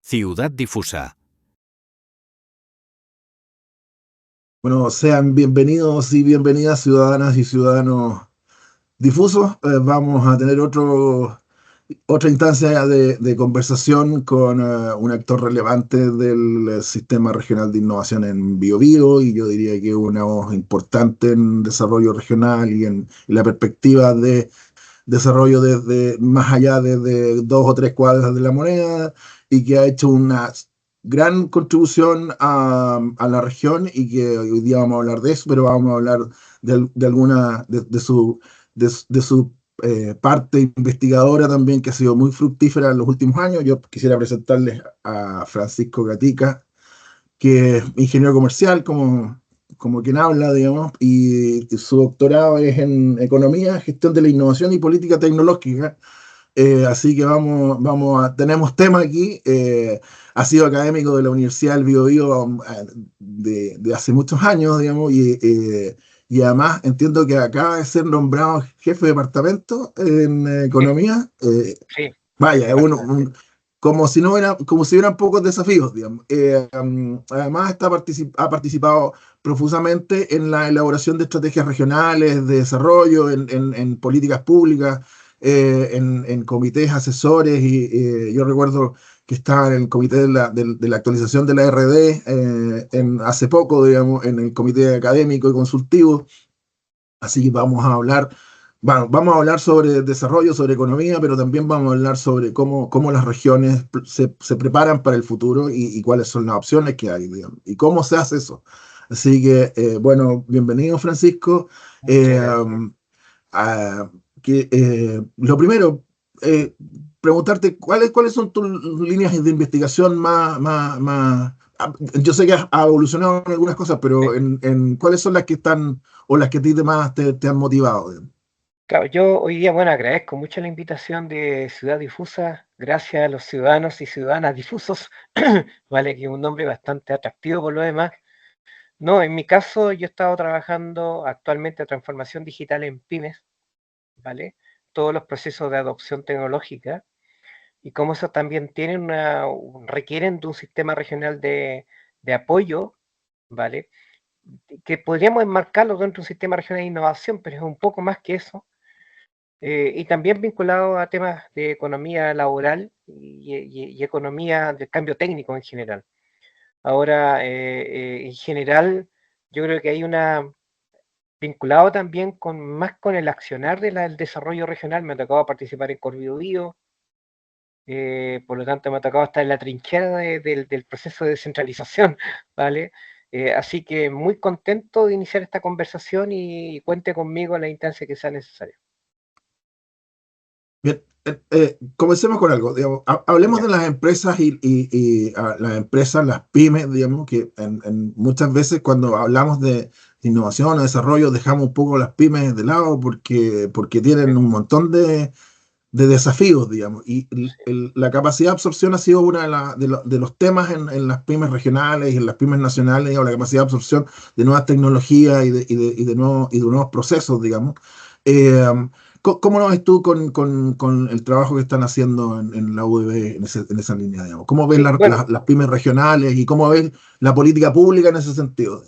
Ciudad Difusa. Bueno, sean bienvenidos y bienvenidas ciudadanas y ciudadanos difusos. Vamos a tener otra instancia de conversación con un actor relevante del Sistema Regional de Innovación en Biobío, y yo diría que una voz importante en desarrollo regional y en la perspectiva de desarrollo desde más allá de 2 o 3 cuadras de la moneda, y que ha hecho una gran contribución a la región, y que hoy día vamos a hablar de eso, pero vamos a hablar de alguna de su parte investigadora también, que ha sido muy fructífera en los últimos años. Yo quisiera presentarles a Francisco Gatica, que es ingeniero comercial, como quien habla, digamos, y su doctorado es en Economía, Gestión de la Innovación y Política Tecnológica. Así que tenemos tema aquí. Ha sido académico de la Universidad del Biobío de hace muchos años, digamos, y además entiendo que acaba de ser nombrado jefe de departamento en Sí, Economía. sí, Vaya, exactamente. como si hubieran pocos desafíos, digamos. Además ha participado profusamente en la elaboración de estrategias regionales de desarrollo, en políticas públicas, en comités asesores, y yo recuerdo que estaba en el comité de la actualización de la RD, hace poco, digamos, en el comité académico y consultivo. Así que vamos a hablar sobre desarrollo, sobre economía, pero también vamos a hablar sobre cómo las regiones se preparan para el futuro, y cuáles son las opciones que hay, digamos, y cómo se hace eso. Así que, bueno, bienvenido, Francisco. Muchas Eh, gracias. a- lo primero, preguntarte cuáles son tus líneas de investigación yo sé que ha evolucionado en algunas cosas, Sí. pero en cuáles son las que están, o las que a ti más te han motivado, digamos. Claro, yo hoy día, bueno, agradezco mucho la invitación de Ciudad Difusa, gracias a los ciudadanos y ciudadanas difusos, vale, que es un nombre bastante atractivo por lo demás. No, en mi caso yo he estado trabajando actualmente en transformación digital en pymes, ¿vale? Todos los procesos de adopción tecnológica y cómo eso también requieren de un sistema regional de apoyo, ¿vale? Que podríamos enmarcarlo dentro de un sistema regional de innovación, pero es un poco más que eso. Y también vinculado a temas de economía laboral y economía del cambio técnico en general. Ahora, en general, yo creo que hay vinculado también más con el accionar del desarrollo regional. Me ha tocado participar en Corbiobío, por lo tanto me ha tocado estar en la trinchera del proceso de descentralización, ¿vale? Así que muy contento de iniciar esta conversación y cuente conmigo en la instancia que sea necesaria. Bien, comencemos con algo, digamos. Hablemos Ya. de las empresas las empresas, las pymes, digamos, que muchas veces cuando hablamos de innovación o desarrollo dejamos un poco las pymes de lado, porque Sí, tienen un montón de desafíos, digamos, y sí. la capacidad de absorción ha sido uno de los temas en las pymes regionales y en las pymes nacionales, o la capacidad de absorción de nuevas tecnologías y de nuevos procesos, digamos. Eh, ¿Cómo lo ves tú con el trabajo que están haciendo en la UDB en esa línea, digamos? ¿Cómo ves Sí, bueno, las pymes regionales, y cómo ves la política pública en ese sentido?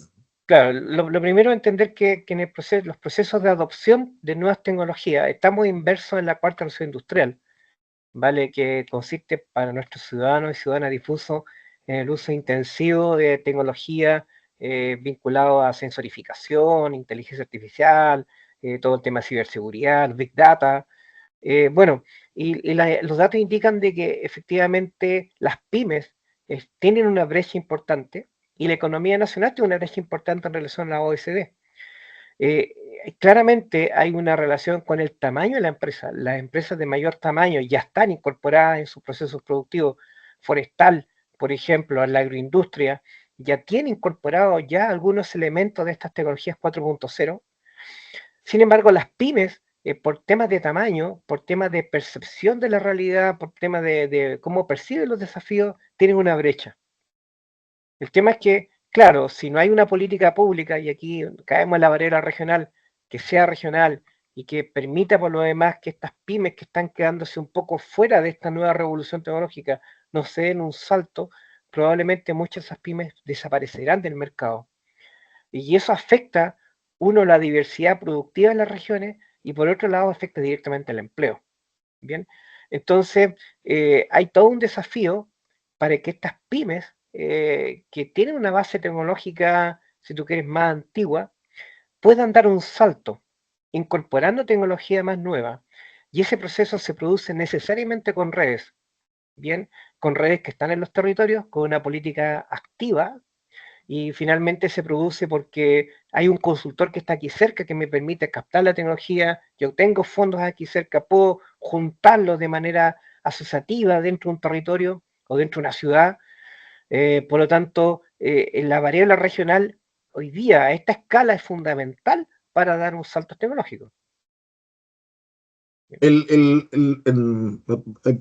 claro, lo primero es entender que en los procesos de adopción de nuevas tecnologías estamos inmersos en la cuarta revolución industrial, ¿vale? Que consiste para nuestros ciudadanos y ciudadanas difusos en el uso intensivo de tecnología vinculado a sensorificación, inteligencia artificial, todo el tema de ciberseguridad, big data. Bueno, los datos indican de que efectivamente las pymes tienen una brecha importante y la economía nacional tiene una brecha importante en relación a la OECD. Eh, Claramente hay una relación con el tamaño de la empresa. Las empresas de mayor tamaño ya están incorporadas en sus procesos productivos. Forestal, por ejemplo, en la agroindustria, ya tiene incorporados ya algunos elementos de estas tecnologías 4.0. Sin embargo, las pymes, por temas de tamaño, por temas de percepción de la realidad, por temas de cómo perciben los desafíos, tienen una brecha. El tema es que, claro, si no hay una política pública, y aquí caemos en la barrera regional, que sea regional y que permita por lo demás que estas pymes que están quedándose un poco fuera de esta nueva revolución tecnológica no se den un salto, probablemente muchas de esas pymes desaparecerán del mercado. Y eso afecta, uno, la diversidad productiva de las regiones y por otro lado afecta directamente al empleo. Bien, entonces hay todo un desafío para que estas pymes que tienen una base tecnológica, si tú quieres, más antigua, puedan dar un salto incorporando tecnología más nueva. Y ese proceso se produce necesariamente con redes, bien, con redes que están en los territorios, con una política activa y finalmente se produce porque hay un consultor que está aquí cerca que me permite captar la tecnología, yo tengo fondos aquí cerca, puedo juntarlos de manera asociativa dentro de un territorio o dentro de una ciudad. Por lo tanto, en la variable regional hoy día a esta escala es fundamental para dar un salto tecnológico. Es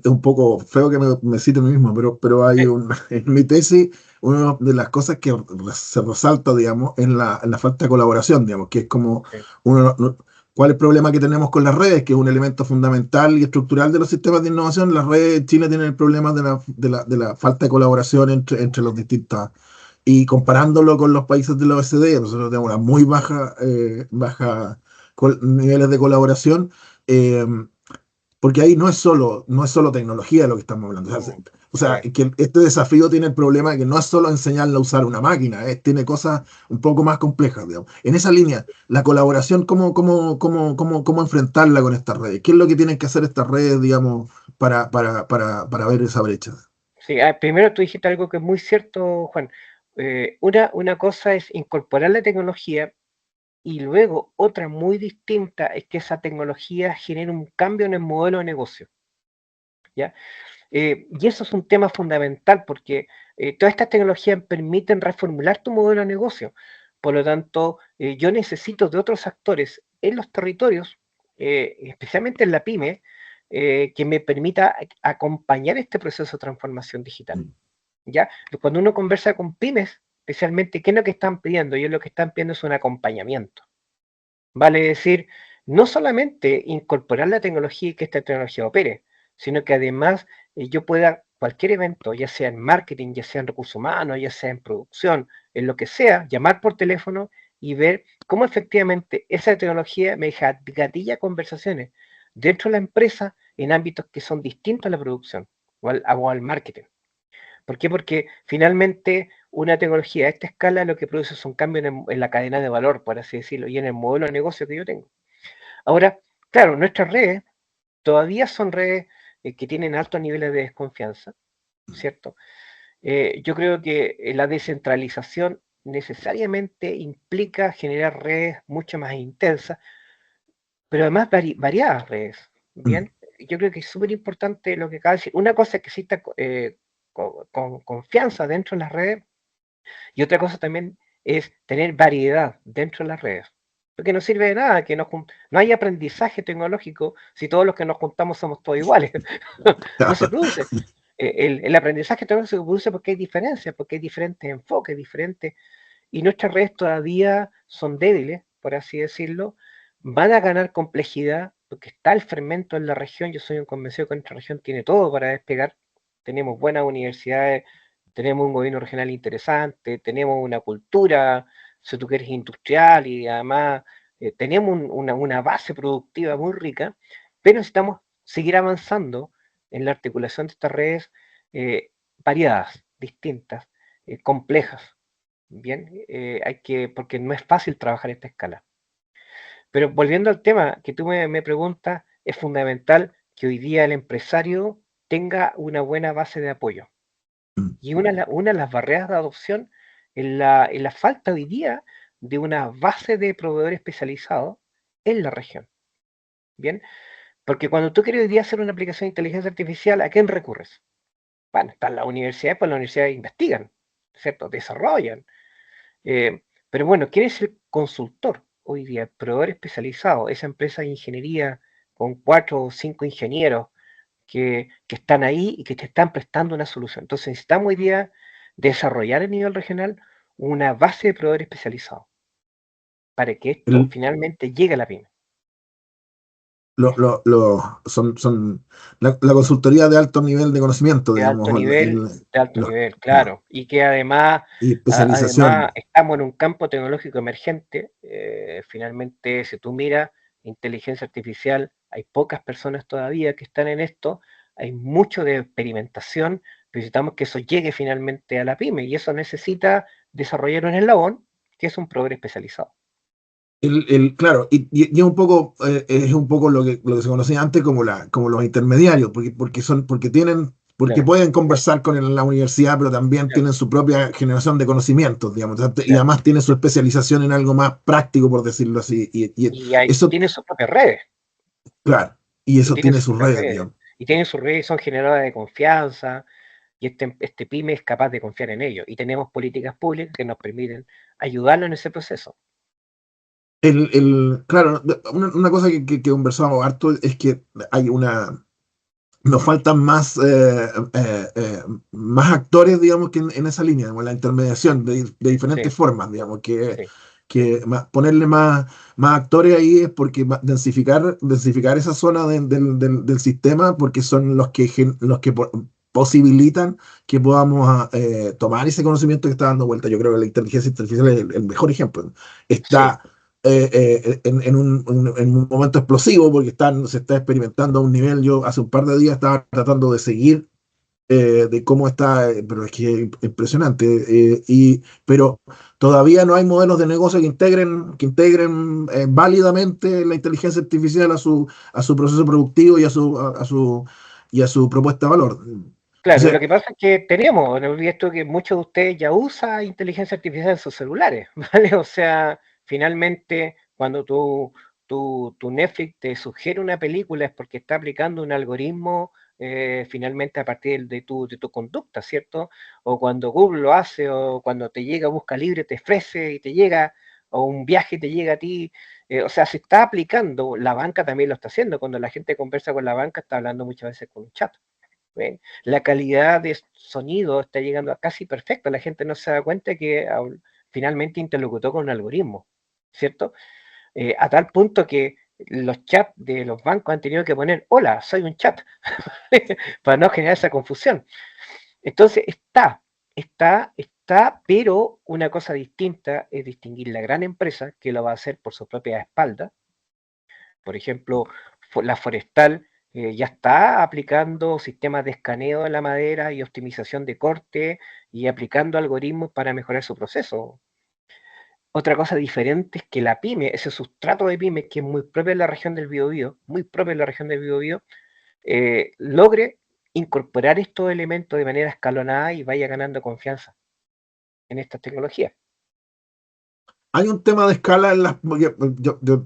un poco feo que me cite a mí mismo, pero hay en mi tesis, una de las cosas que se resalta, digamos, en la falta de colaboración, digamos, que es como Sí, uno, ¿cuál es el problema que tenemos con las redes? Que es un elemento fundamental y estructural de los sistemas de innovación. Las redes, Chile tiene el problema de la falta de colaboración entre los distintos. Y comparándolo con los países de la OECD, nosotros tenemos una muy baja niveles de colaboración. eh, Porque ahí no es solo tecnología de lo que estamos hablando. O sea, sí. que este desafío tiene el problema de que no es solo enseñarle a usar una máquina, tiene cosas un poco más complejas, digamos. En esa línea, la colaboración, ¿cómo enfrentarla con estas redes? ¿Qué es lo que tienen que hacer estas redes, digamos, para ver esa brecha? Sí, primero tú dijiste algo que es muy cierto, Juan. Una cosa es incorporar la tecnología. Y luego, otra muy distinta es que esa tecnología genere un cambio en el modelo de negocio, ¿ya? Y eso es un tema fundamental porque todas estas tecnologías permiten reformular tu modelo de negocio. Por lo tanto, yo necesito de otros actores en los territorios, especialmente en la pyme, que me permita acompañar este proceso de transformación digital. Mm. ¿Ya? Cuando uno conversa con pymes, especialmente, ¿qué es lo que están pidiendo? Ellos lo que están pidiendo es un acompañamiento. Vale decir, no solamente incorporar la tecnología y que esta tecnología opere, sino que además yo pueda, cualquier evento, ya sea en marketing, ya sea en recursos humanos, ya sea en producción, en lo que sea, llamar por teléfono y ver cómo efectivamente esa tecnología me gatilla conversaciones dentro de la empresa en ámbitos que son distintos a la producción o al marketing. ¿Por qué? Porque finalmente una tecnología a esta escala lo que produce es un cambio en la cadena de valor, por así decirlo, y en el modelo de negocio que yo tengo. Ahora, claro, nuestras redes todavía son redes que tienen altos niveles de desconfianza, ¿cierto? Yo creo que la descentralización necesariamente implica generar redes mucho más intensas, pero además variadas redes, Mm. ¿bien? Yo creo que es súper importante lo que acaba de decir. Una cosa es que exista con confianza dentro de las redes y otra cosa también es tener variedad dentro de las redes. Porque no sirve de nada que no haya aprendizaje tecnológico si todos los que nos juntamos somos todos iguales. No se produce. El aprendizaje tecnológico se produce porque hay diferencias, porque hay diferentes enfoques, diferentes. Y nuestras redes todavía son débiles, por así decirlo. Van a ganar complejidad porque está el fermento en la región. Yo soy un convencido que nuestra región tiene todo para despegar. Tenemos buenas universidades, tenemos un gobierno regional interesante, tenemos una cultura, si tú quieres, industrial y además tenemos una base productiva muy rica, pero necesitamos seguir avanzando en la articulación de estas redes variadas, distintas, complejas. Bien, porque no es fácil trabajar a esta escala. Pero volviendo al tema que tú me preguntas, es fundamental que hoy día el empresario tenga una buena base de apoyo. Mm. Y una de las barreras de adopción es la falta hoy día de una base de proveedores especializados en la región. Bien, porque cuando tú quieres hoy día hacer una aplicación de inteligencia artificial, ¿a quién recurres? Bueno, están las universidades, pues las universidades investigan, ¿cierto? Desarrollan. Pero bueno, ¿quién es el consultor hoy día? El proveedor especializado, esa empresa de ingeniería con 4 o 5 ingenieros que están ahí y que te están prestando una solución. Entonces necesitamos hoy día desarrollar a nivel regional una base de proveedores especializados para que esto El, finalmente llegue a la pyme. son la consultoría de alto nivel de conocimiento, de alto digamos, nivel, de alto los- nivel, claro, claro, y que además, y además especialización. estamos en un campo tecnológico emergente. Finalmente, si tú miras inteligencia artificial, hay pocas personas todavía que están en esto, hay mucho de experimentación, necesitamos que eso llegue finalmente a la pyme y eso necesita desarrollar un eslabón que es un proveedor especializado. Claro, y es un poco lo que se conocía antes como como los intermediarios, porque Claro, pueden conversar con la universidad, pero también claro, tienen su propia generación de conocimientos, digamos, y claro. además tienen su especialización en algo más práctico, por decirlo así, y Y ahí eso, tiene sus propias redes, claro, y y eso tiene tiene sus sus propias redes, redes, digamos. y tienen sus redes, son generadoras de confianza, y este pyme es capaz de confiar en ellos. Y tenemos políticas públicas que nos permiten ayudarlo en ese proceso. Claro, una cosa que conversamos harto es que hay nos faltan más actores, digamos, que en esa línea, digamos, la intermediación de Sí, diferentes formas, digamos, sí, ponerle más actores ahí es porque densificar esa zona del sistema, porque son los que posibilitan que podamos tomar ese conocimiento que está dando vuelta. Yo creo que la inteligencia artificial es el mejor ejemplo. sí, Está en un momento explosivo porque se está experimentando a un nivel. Yo hace un par de días estaba tratando de seguir de cómo está, pero es que es impresionante. Pero todavía no hay modelos de negocio que integren válidamente la inteligencia artificial a su proceso productivo y a su propuesta de valor. claro. Lo Entonces, que pasa es que tenemos, no olvides tú que muchos de ustedes ya usan inteligencia artificial en sus celulares, ¿vale? O sea, finalmente, cuando tu Netflix te sugiere una película es porque está aplicando un algoritmo finalmente a partir de tu conducta, ¿cierto? O cuando Google lo hace, o cuando te llega Busca Libre, te ofrece y te llega, o un viaje te llega a ti. O sea, se está aplicando, la banca también lo está haciendo. Cuando la gente conversa con la banca, está hablando muchas veces con un chat. ¿Ven? La calidad de sonido está llegando a casi perfecto. La gente no se da cuenta que finalmente interlocutó con un algoritmo, ¿cierto? A tal punto que los chats de los bancos han tenido que poner, hola, soy un chat, para no generar esa confusión. Entonces está, pero una cosa distinta es distinguir la gran empresa que lo va a hacer por su propia espalda. Por ejemplo, la forestal ya está aplicando sistemas de escaneo de la madera y optimización de corte y aplicando algoritmos para mejorar su proceso. Otra cosa diferente es que la pyme, ese sustrato de pyme que es muy propio de la región del Biobío, muy propio de la región del Biobío, logre incorporar estos elementos de manera escalonada y vaya ganando confianza en estas tecnologías. hay un tema de escala en las.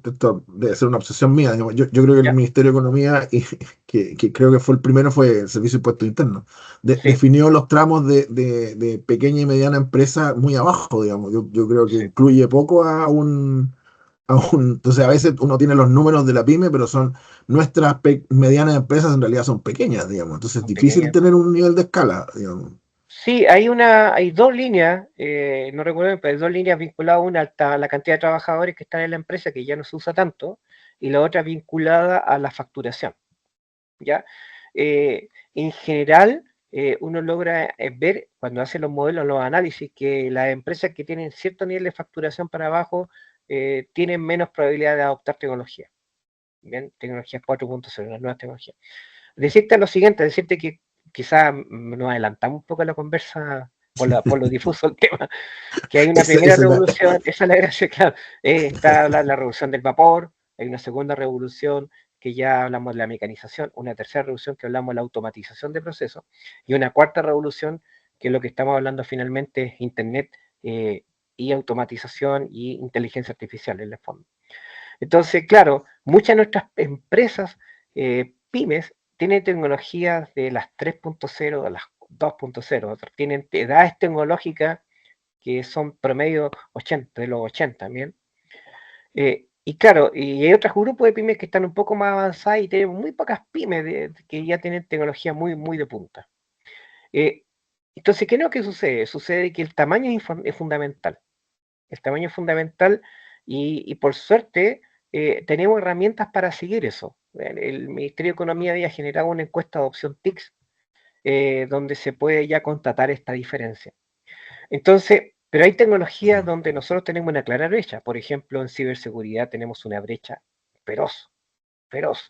Esto debe ser una obsesión mía. Digamos. Yo creo que el ¿Ya? Ministerio de Economía, que creo que fue el primero, fue el Servicio de Impuestos Internos, Sí, definió los tramos de pequeña y mediana empresa muy abajo, digamos. Yo creo que sí, incluye poco Entonces, a veces uno tiene los números de la pyme, pero nuestras medianas empresas en realidad son pequeñas, digamos. Entonces, es son difícil pequeñas. tener un nivel de escala, digamos. Sí, hay dos líneas, no recuerdo, pero hay dos líneas vinculadas, una a la cantidad de trabajadores que están en la empresa, que ya no se usa tanto, y la otra vinculada a la facturación, ¿ya? En general, uno logra ver, cuando hace los modelos, los análisis, que las empresas que tienen cierto nivel de facturación para abajo tienen menos probabilidad de adoptar tecnología, ¿bien? Tecnologías 4.0, las nuevas tecnologías. Decirte lo siguiente, decirte que quizás nos adelantamos un poco a la conversa por lo difuso del tema, que hay una Esa, primera esa es revolución, esa es la gracia, claro, está la revolución del vapor, hay una segunda revolución que ya hablamos de la mecanización, una tercera revolución que hablamos de la automatización de procesos, y una cuarta revolución que es lo que estamos hablando finalmente es Internet y automatización y inteligencia artificial en el fondo. Entonces, claro, muchas de nuestras empresas, pymes, tienen tecnologías de las 3.0, de las 2.0, tienen edades tecnológicas que son promedio 80, de los 80, ¿bien? Y claro, y hay otros grupos de pymes que están un poco más avanzadas y tenemos muy pocas pymes que ya tienen tecnología muy, muy de punta. Eh, entonces, ¿qué es lo que sucede? Sucede que el tamaño es fundamental. El tamaño es fundamental y por suerte tenemos herramientas para seguir eso. El Ministerio de Economía había generado una encuesta de adopción TICS, donde se puede ya constatar esta diferencia. Entonces, pero hay tecnologías donde nosotros tenemos una clara brecha. Por ejemplo, en ciberseguridad tenemos una brecha feroz, feroz.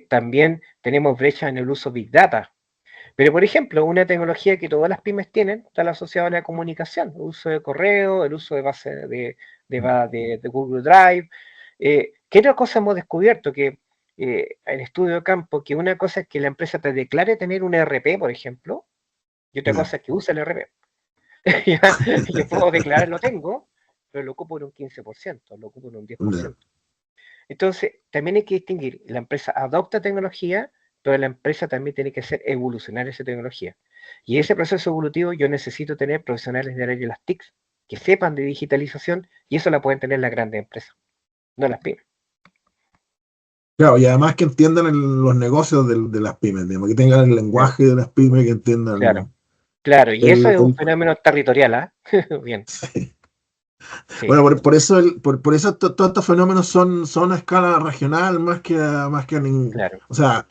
También tenemos brecha en el uso Big Data. Pero, por ejemplo, una tecnología que todas las pymes tienen está asociada a la comunicación, el uso de correo, el uso de base de Google Drive. ¿Qué otra cosa hemos descubierto? Que en estudio de campo, que una cosa es que la empresa te declare tener un ERP, por ejemplo, y otra Ya. cosa es que use el ERP. Ya, yo puedo declarar lo tengo, pero lo ocupo en un 15%, lo ocupo en un Ya. 10%. Entonces, también hay que distinguir, la empresa adopta tecnología, pero la empresa también tiene que hacer evolucionar esa tecnología. Y ese proceso evolutivo yo necesito tener profesionales de área de las TICs que sepan de digitalización y eso la pueden tener las grandes empresas, no las pymes. Claro, y además que entiendan los negocios de las pymes, digamos, que tengan el Claro, lenguaje de las pymes, que claro, entiendan claro. Y eso el, es un el- fenómeno territorial, ¿ah? Bien, sí. sí, Bueno, por eso, por eso todos estos fenómenos son a escala regional claro, o sea,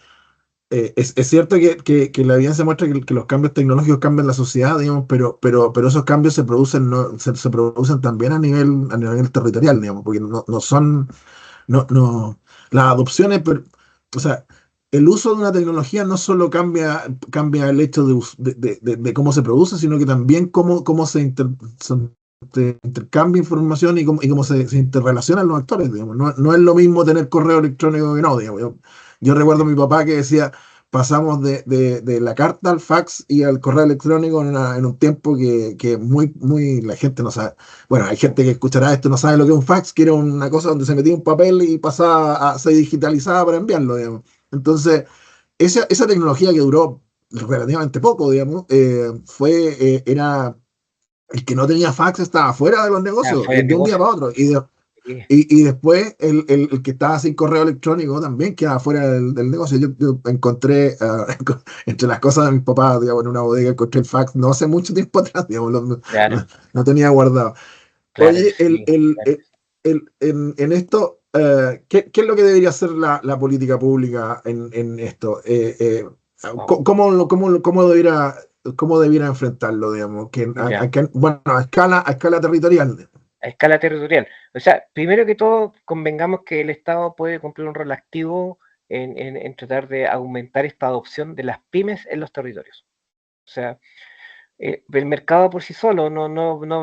es cierto que la evidencia muestra que los cambios tecnológicos cambian la sociedad, digamos, pero esos cambios se producen, no, se producen también a nivel territorial, digamos, porque no son, no, las adopciones, o sea, el uso de una tecnología no solo cambia el hecho de cómo se produce, sino que también cómo se intercambia información y cómo se interrelacionan los actores, digamos. No es lo mismo tener correo electrónico que no, digamos. Yo recuerdo a mi papá que decía, pasamos de la carta al fax y al correo electrónico en un tiempo que muy, la gente no sabe. Bueno, hay gente que escuchará esto, no sabe lo que es un fax, que era una cosa donde se metía un papel y se digitalizaba para enviarlo, digamos. Entonces, esa tecnología que duró relativamente poco, digamos, era el que no tenía fax estaba fuera de los ya negocios fue el de un día negocio. para otro. Sí, Y después el que estaba sin correo electrónico también quedaba fuera del negocio. Yo encontré, entre las cosas de mis papás, digamos, en una bodega, encontré el fax no hace mucho tiempo atrás, digamos, claro, no tenía guardado. claro que Oye, sí. Claro. en esto, ¿qué es lo que debería hacer la política pública en esto? Oh, ¿Cómo debiera enfrentarlo, digamos? ya. Bueno, a escala territorial. A escala territorial. O sea, primero que todo, convengamos que el Estado puede cumplir un rol activo en tratar de aumentar esta adopción de las pymes en los territorios. O sea, el mercado por sí solo no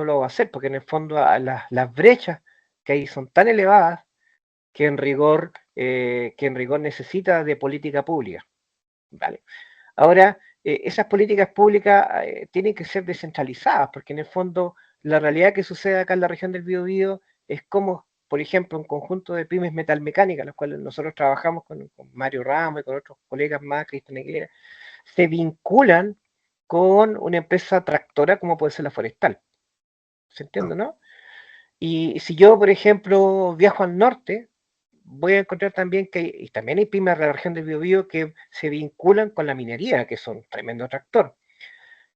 lo va a hacer, porque en el fondo las brechas que hay son tan elevadas que en rigor necesita de política pública. ¿Vale? Ahora, esas políticas públicas tienen que ser descentralizadas, porque en el fondo la realidad que sucede acá en la región del Biobío es como, por ejemplo, un conjunto de pymes metalmecánicas, las cuales nosotros trabajamos con Mario Ramos y con otros colegas más, Cristian Aguilera, se vinculan con una empresa tractora como puede ser la forestal. ¿Se entiende, No, no? Y si yo, por ejemplo, viajo al norte, voy a encontrar también y también hay pymes de la región del Biobío que se vinculan con la minería, que son tremendo tractor.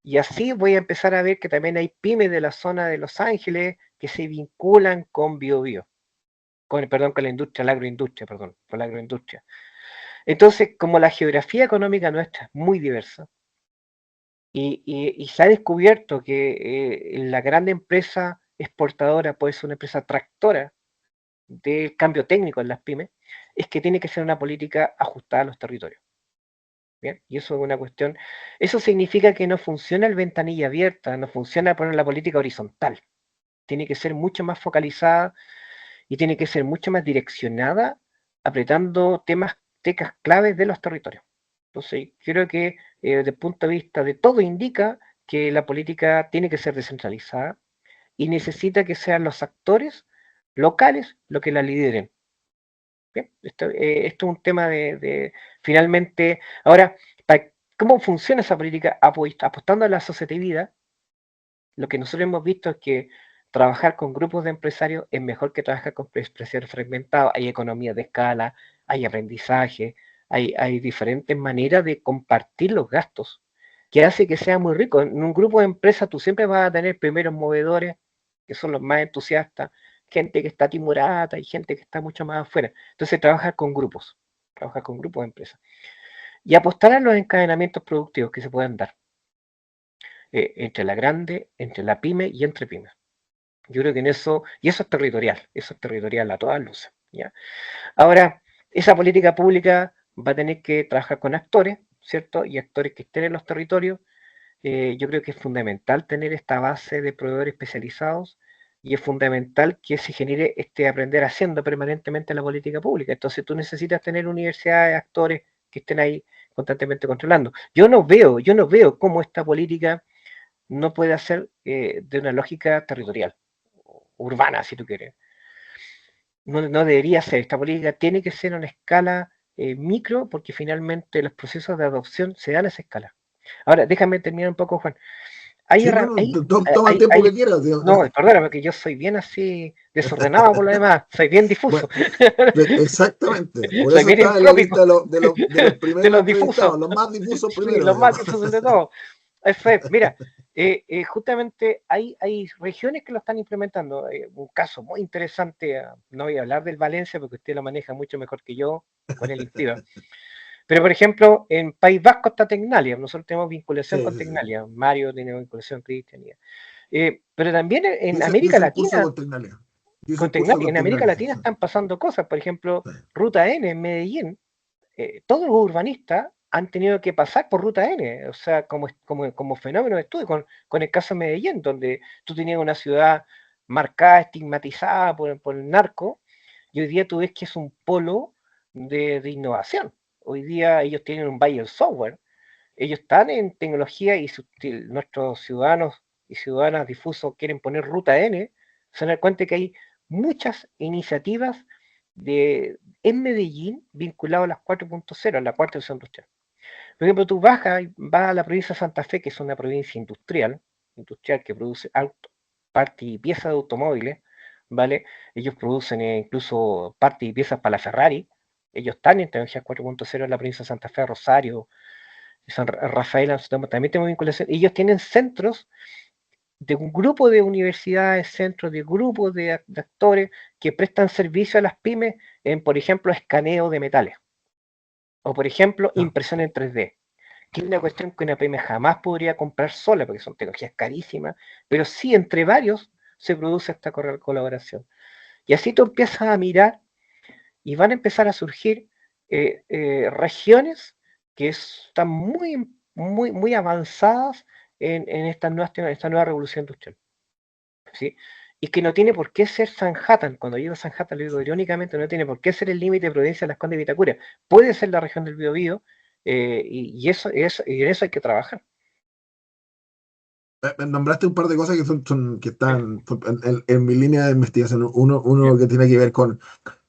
Y así voy a empezar a ver que también hay pymes de la zona de Los Ángeles que se vinculan con Biobío, perdón, con la industria, la agroindustria, perdón, con la agroindustria. Entonces, como la geografía económica nuestra es muy diversa y se ha descubierto que la gran empresa exportadora puede ser una empresa tractora del cambio técnico en las pymes, es que tiene que ser una política ajustada a los territorios. ¿Bien? Y eso es una cuestión. Eso significa que no funciona el ventanilla abierta, no funciona poner la política horizontal. Tiene que ser mucho más focalizada y tiene que ser mucho más direccionada, apretando tecas claves de los territorios. Entonces, creo que desde el punto de vista de todo indica que la política tiene que ser descentralizada y necesita que sean los actores locales los que la lideren. Bien, esto es un tema finalmente, ahora, ¿cómo funciona esa política? Apostando a la asociatividad, lo que nosotros hemos visto es que trabajar con grupos de empresarios es mejor que trabajar con empresarios fragmentados. Hay economías de escala, hay aprendizaje, hay diferentes maneras de compartir los gastos, que hace que sea muy rico. En un grupo de empresas tú siempre vas a tener primeros movedores, que son los más entusiastas, gente que está timorata y gente que está mucho más afuera. Entonces, trabajar con grupos. trabajar con grupos de empresas, y apostar a los encadenamientos productivos que se pueden dar entre la grande, entre la pyme y entre pymes. Yo creo que en eso, y eso es territorial a todas luces, ¿ya? Ahora, esa política pública va a tener que trabajar con actores, ¿cierto? Y actores que estén en los territorios. Yo creo que es fundamental tener esta base de proveedores especializados y es fundamental que se genere este aprender haciendo permanentemente la política pública. Entonces tú necesitas tener universidades, actores que estén ahí constantemente controlando. Yo no veo cómo esta política no puede ser de una lógica territorial, urbana, si tú quieres. No debería ser. Esta política tiene que ser a una escala micro, porque finalmente los procesos de adopción se dan a esa escala. Ahora, déjame terminar un poco, Juan. Sí, no, no, toma el tiempo que quieras. No, perdóname, que yo soy bien así desordenado por lo demás, soy bien difuso. Bueno, exactamente. Por Soy eso bien está en la imprópico lista de los de primeros los difusos. entrevistados, los más difusos Sí, primero, los más digamos. difusos de todos. Eso es. Mira, justamente hay regiones que lo están implementando. Un caso muy interesante, no voy a hablar del Valencia porque usted lo maneja mucho mejor que yo con el INTIBA. Pero, por ejemplo, en País Vasco está Tecnalia. Nosotros tenemos vinculación Sí, con sí, sí. Tecnalia. Mario tiene vinculación con Cristian. Pero también en Yo América hice un curso Latina, con Tecnalia. Yo hice con un curso Tecnalia, con en América Tecnalia, sí, Latina sí, están pasando cosas. Por ejemplo, sí. Ruta N en Medellín, todos los urbanistas han tenido que pasar por Ruta N, o sea, como fenómeno de estudio, con el caso de Medellín, donde tú tenías una ciudad marcada, estigmatizada por el narco, y hoy día tú ves que es un polo de innovación. Hoy día ellos tienen un valle del software, ellos están en tecnología y nuestros ciudadanos y ciudadanas difusos quieren poner Ruta N, se dan cuenta que hay muchas iniciativas en Medellín vinculadas a las 4.0, a la cuarta revolución industrial. Por ejemplo, tú vas a la provincia de Santa Fe, que es una provincia industrial que produce partes y piezas de automóviles, ¿vale? Ellos producen incluso partes y piezas para la Ferrari. Ellos están en tecnología 4.0 en la provincia de Santa Fe, Rosario, San Rafael, también tenemos vinculación. Ellos tienen centros de un grupo de universidades, centros de grupos de actores que prestan servicio a las pymes en, por ejemplo, escaneo de metales o, por ejemplo, No. impresión en 3D, que es una cuestión que una pyme jamás podría comprar sola porque son tecnologías carísimas, pero sí entre varios se produce esta colaboración. Y así tú empiezas a mirar y van a empezar a surgir regiones que están muy avanzadas en esta nueva revolución industrial. ¿Sí? Y que no tiene por qué ser Sanhattan. Cuando digo Sanhattan, lo digo irónicamente, no tiene por qué ser el límite de Provincia de Las Condes y Vitacura. Puede ser la región del Biobío, y en eso hay que trabajar. Nombraste un par de cosas que que están en mi línea de investigación. Uno que tiene que ver con,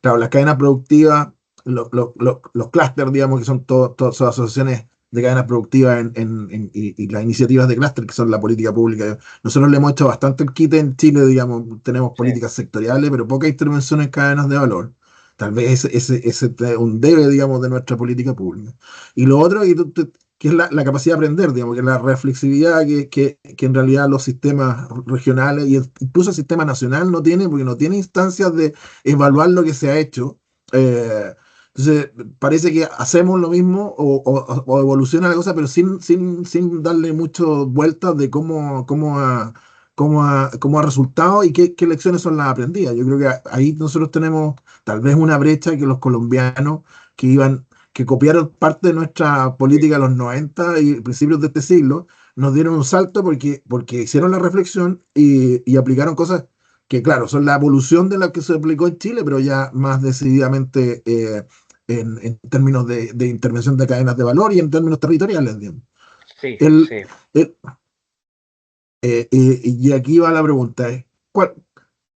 claro, las cadenas productivas, los clústeres, digamos, que son todas asociaciones de cadenas productivas y las iniciativas de clúster, que son la política pública. Nosotros le hemos hecho bastante el quite en Chile, digamos, tenemos Sí, políticas sectoriales, pero poca intervención en cadenas de valor. Tal vez ese es un debe, digamos, de nuestra política pública. Y lo otro, que es la capacidad de aprender, digamos, que es la reflexividad que en realidad los sistemas regionales y incluso el sistema nacional no tiene, porque no tiene instancias de evaluar lo que se ha hecho. Entonces, parece que hacemos lo mismo o evoluciona la cosa, pero sin darle muchas vueltas de cómo ha resultado y qué lecciones son las aprendidas. Yo creo que ahí nosotros tenemos tal vez una brecha que los colombianos que copiaron parte de nuestra política de los 90 y principios de este siglo, nos dieron un salto porque hicieron la reflexión y aplicaron cosas que, claro, son la evolución de la que se aplicó en Chile, pero ya más decididamente en términos de intervención de cadenas de valor y en términos territoriales, digamos. sí, El, sí. el- y aquí va la pregunta,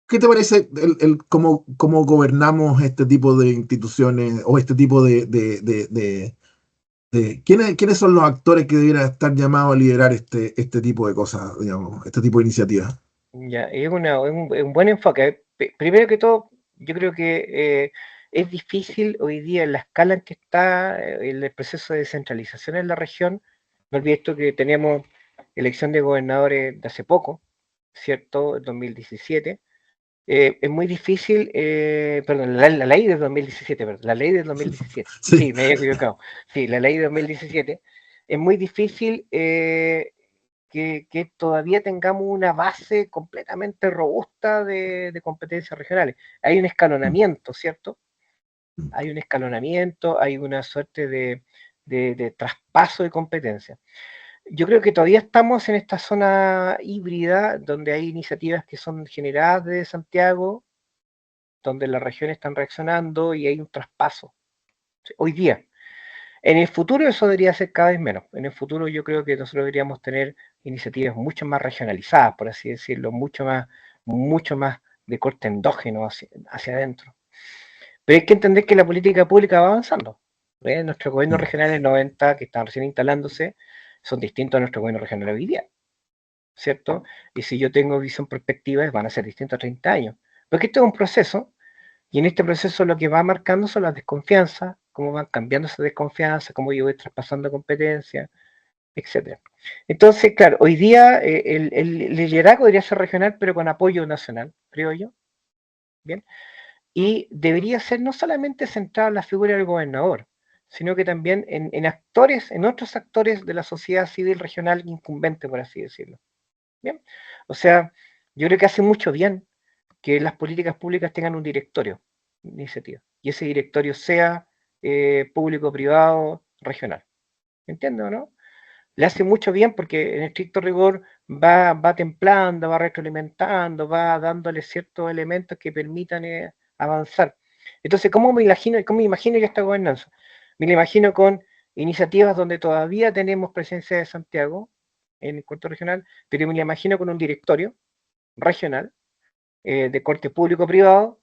¿qué te parece cómo gobernamos este tipo de instituciones o este tipo ¿quiénes son los actores que debieran estar llamados a liderar este tipo de cosas, digamos, este tipo de iniciativas? Ya, es un buen enfoque. Primero que todo, yo creo que es difícil hoy día en la escala en que está el proceso de descentralización en la región. No olvides esto que teníamos elección de gobernadores de hace poco, ¿cierto? En 2017. es muy difícil, perdón, la ley del 2017, perdón, la ley del 2017, Sí, sí, me había equivocado, sí, la ley de 2017, es muy difícil que todavía tengamos una base completamente robusta de competencias regionales. Hay un escalonamiento, ¿cierto? Hay un escalonamiento, hay una suerte de traspaso de competencias. Yo creo que todavía estamos en esta zona híbrida donde hay iniciativas que son generadas desde Santiago, donde las regiones están reaccionando y hay un traspaso. Hoy día. En el futuro eso debería ser cada vez menos. En el futuro yo creo que nosotros deberíamos tener iniciativas mucho más regionalizadas, por así decirlo, mucho más de corte endógeno hacia adentro. Pero hay que entender que la política pública va avanzando. Nuestros gobiernos regionales 90, que están recién instalándose, son distintos a nuestros gobiernos regionales hoy día, ¿cierto? Y si yo tengo visión perspectiva, van a ser distintos a 30 años. Porque esto es un proceso, y en este proceso lo que va marcando son las desconfianzas, cómo van cambiando esas desconfianzas, cómo yo voy traspasando competencias, etcétera. Entonces, claro, hoy día el liderazgo debería ser regional, pero con apoyo nacional, creo yo. Bien. Y debería ser no solamente centrado en la figura del gobernador, sino que también en actores, en otros actores de la sociedad civil regional incumbente, por así decirlo. Bien. O sea, yo creo que hace mucho bien que las políticas públicas tengan un directorio de iniciativa y ese directorio sea público-privado regional. ¿Entiendes o no? Le hace mucho bien porque en estricto rigor va templando, va retroalimentando, va dándole ciertos elementos que permitan avanzar. Entonces, cómo me imagino yo esta gobernanza? Me la imagino con iniciativas donde todavía tenemos presencia de Santiago en el cuarto regional, pero me la imagino con un directorio regional de corte público-privado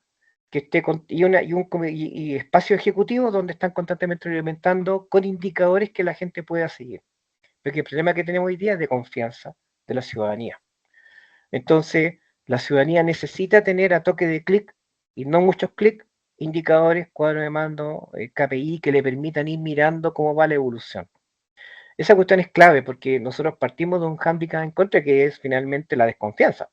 que esté y espacio ejecutivo donde están constantemente alimentando con indicadores que la gente pueda seguir. Porque el problema que tenemos hoy día es de confianza de la ciudadanía. Entonces, la ciudadanía necesita tener a toque de clic y no muchos clics, indicadores, cuadro de mando, KPI que le permitan ir mirando cómo va la evolución. Esa cuestión es clave porque nosotros partimos de un hándicap en contra que es finalmente la desconfianza,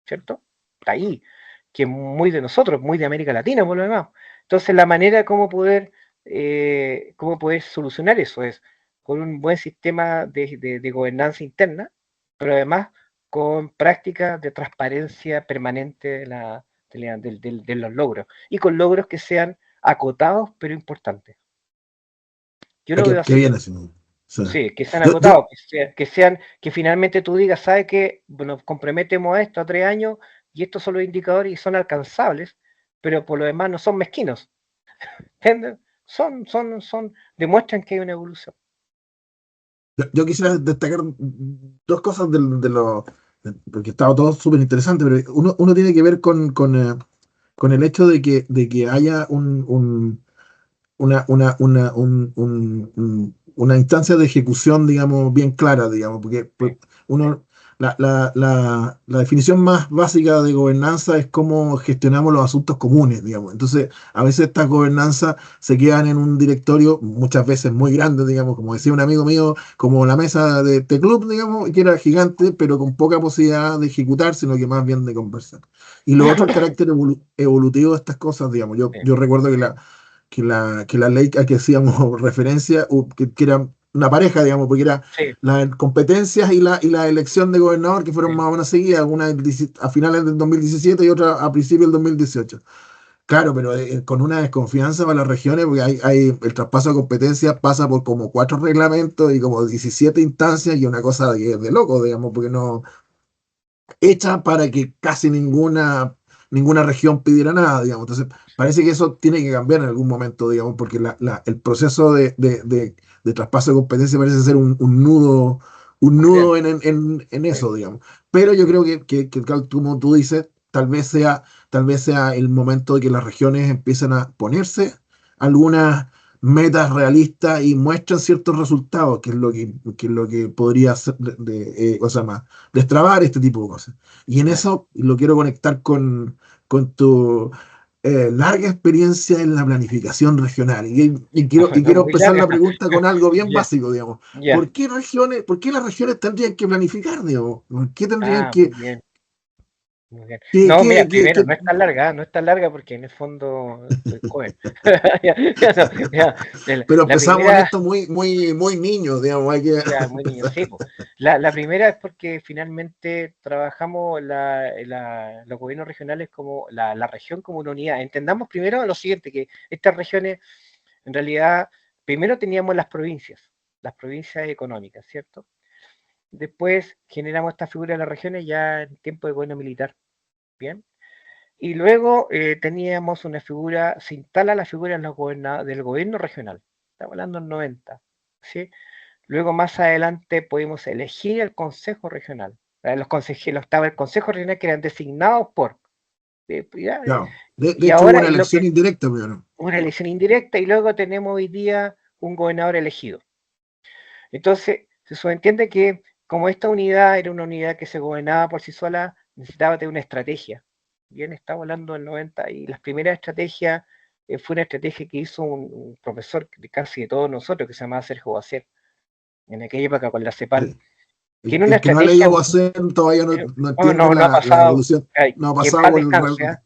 ¿cierto? Está ahí, que es muy de nosotros, muy de América Latina por lo demás. Entonces, la manera de cómo poder solucionar eso es con un buen sistema de gobernanza interna, pero además con prácticas de transparencia permanente de los logros y con logros que sean acotados pero importantes. Yo lo veo qué así. bien así. Sí. Sí, que sean Yo, acotados, que finalmente tú digas, ¿sabes qué? Nos comprometemos a esto a 3 años y estos son los indicadores y son alcanzables, pero por lo demás no son mezquinos. ¿Entiendes? Demuestran que hay una evolución. yo quisiera destacar dos cosas porque estaba todo súper interesante, pero uno tiene que ver con el hecho de que haya una instancia de ejecución, digamos, bien clara, digamos, porque Sí, pues, sí, la definición más básica de gobernanza es cómo gestionamos los asuntos comunes, digamos. Entonces, a veces estas gobernanzas se quedan en un directorio, muchas veces muy grande, digamos, como decía un amigo mío, como la mesa de este club, digamos, que era gigante, pero con poca posibilidad de ejecutar, sino que más bien de conversar. Y lo otro, el carácter evolutivo de estas cosas, digamos. Yo, sí, yo recuerdo que la ley a que hacíamos referencia, que era una pareja, digamos, porque era sí, las competencias y la elección de gobernador que fueron sí. más o menos seguidas, una a finales del 2017 y otra a principios del 2018. Claro, pero con una desconfianza para las regiones, porque el traspaso de competencias pasa por como 4 reglamentos y como 17 instancias y una cosa de loco, digamos, porque no, hecha para que casi ninguna región pidiera nada, digamos. Entonces, parece que eso tiene que cambiar en algún momento, digamos, porque el proceso de traspaso de competencia parece ser un nudo Accidente. en Sí, eso, digamos. Pero yo sí, creo que como tú dices, tal vez sea el momento de que las regiones empiecen a ponerse algunas metas realistas y muestren ciertos resultados, que es lo que podría hacer o sea, más destrabar este tipo de cosas. Y en claro. eso lo quiero conectar con tu larga experiencia en la planificación regional. Y quiero, y No quiero muy empezar larga. la pregunta con algo bien Ya, básico, digamos. ya. ¿Por qué las regiones tendrían que planificar, digamos? ¿Por qué tendrían Ah, que... muy bien. Muy bien. ¿Qué, No, mira, qué, qué, primero, qué- no es tan larga, no es tan larga porque en el fondo estoy joven. Ya, no, ya, Pero la empezamos en primera, esto muy, muy, muy niños, digamos, hay que... ya, muy niño, sí, po. La primera es porque finalmente trabajamos los gobiernos regionales como la región como una unidad. Entendamos primero lo siguiente, que estas regiones, en realidad, primero teníamos las provincias económicas, ¿cierto? Después generamos esta figura de las regiones ya en tiempo de gobierno militar, ¿bien? Y luego teníamos una figura, se instala la figura del gobierno regional, estamos hablando del 90, ¿sí? Luego más adelante pudimos elegir el consejo regional. Los consejeros, estaba el consejo regional que eran designados por, Claro. De y hecho, hubo ahora una y lo elección que indirecta primero. una elección indirecta y luego tenemos hoy día un gobernador elegido. Entonces, se subentiende que como esta unidad era una unidad que se gobernaba por sí sola, necesitaba tener una estrategia. Bien, estamos hablando del 90 y las primeras estrategias fue una estrategia que hizo un profesor de casi de todos nosotros que se llamaba Sergio Bacer, en aquella época con la CEPAL. El, Tiene una el que no ha estrategia, leído Guasén todavía no, no bueno, entiende no ha la pasado, evolución, no ha que en pasado paz por el... descanse, ¿eh?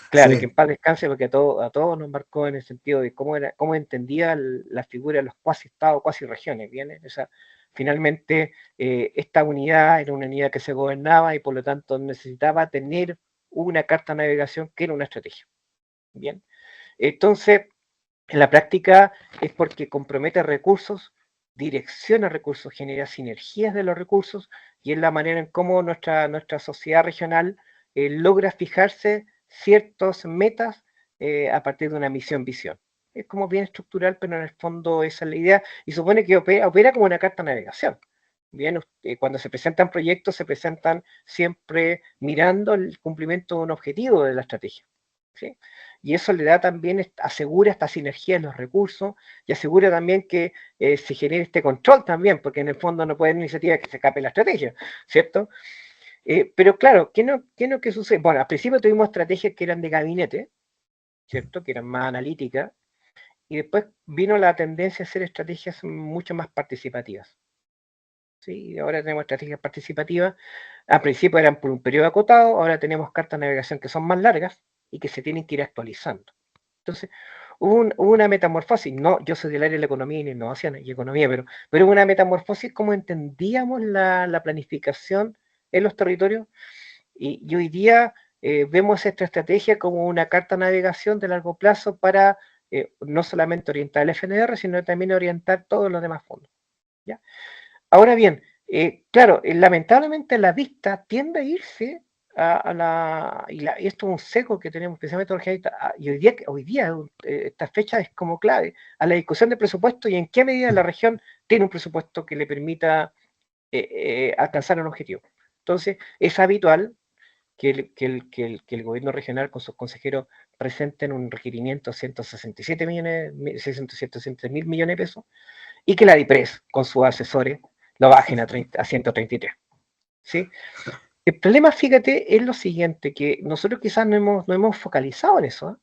Claro, que Sí, en paz descanse porque a todos nos marcó en el sentido de cómo entendía la figura de los cuasi estados, cuasi regiones, ¿bien? O sea, finalmente esta unidad era una unidad que se gobernaba y por lo tanto necesitaba tener una carta de navegación que era una estrategia, ¿bien? Entonces, en la práctica es porque compromete recursos, direcciona recursos, genera sinergias de los recursos y es la manera en cómo nuestra sociedad regional logra fijarse ciertas metas a partir de una misión-visión. Es como bien estructural, pero en el fondo esa es la idea y supone que opera como una carta de navegación. Bien, cuando se presentan proyectos, se presentan siempre mirando el cumplimiento de un objetivo de la estrategia. ¿Sí? Y eso le da también, asegura esta sinergia en los recursos y asegura también que se genere este control también, porque en el fondo no puede haber iniciativa que se escape la estrategia, ¿cierto? Pero claro, ¿qué sucede? Bueno, al principio tuvimos estrategias que eran de gabinete, ¿cierto? Que eran más analíticas, y después vino la tendencia a hacer estrategias mucho más participativas. ¿Sí? Ahora tenemos estrategias participativas. Al principio eran por un periodo acotado, ahora tenemos cartas de navegación que son más largas y que se tienen que ir actualizando. Entonces, hubo una metamorfosis, no, yo soy del área de la economía y la innovación y economía, pero hubo una metamorfosis como entendíamos la planificación en los territorios y hoy día vemos esta estrategia como una carta de navegación de largo plazo para no solamente orientar el FNR, sino también orientar todos los demás fondos. ¿Ya? Ahora bien, claro, lamentablemente la vista tiende a irse y esto es un seco que tenemos especialmente los generalistas, y hoy día esta fecha es como clave, a la discusión de presupuesto y en qué medida la región tiene un presupuesto que le permita alcanzar un objetivo. Entonces, es habitual que el gobierno regional con sus consejeros presenten un requerimiento de 167 millones, 660 mil millones de pesos, y que la DIPRES, con sus asesores, lo bajen a 133. ¿Sí? El problema, fíjate, es lo siguiente, que nosotros quizás no hemos focalizado en eso, ¿eh?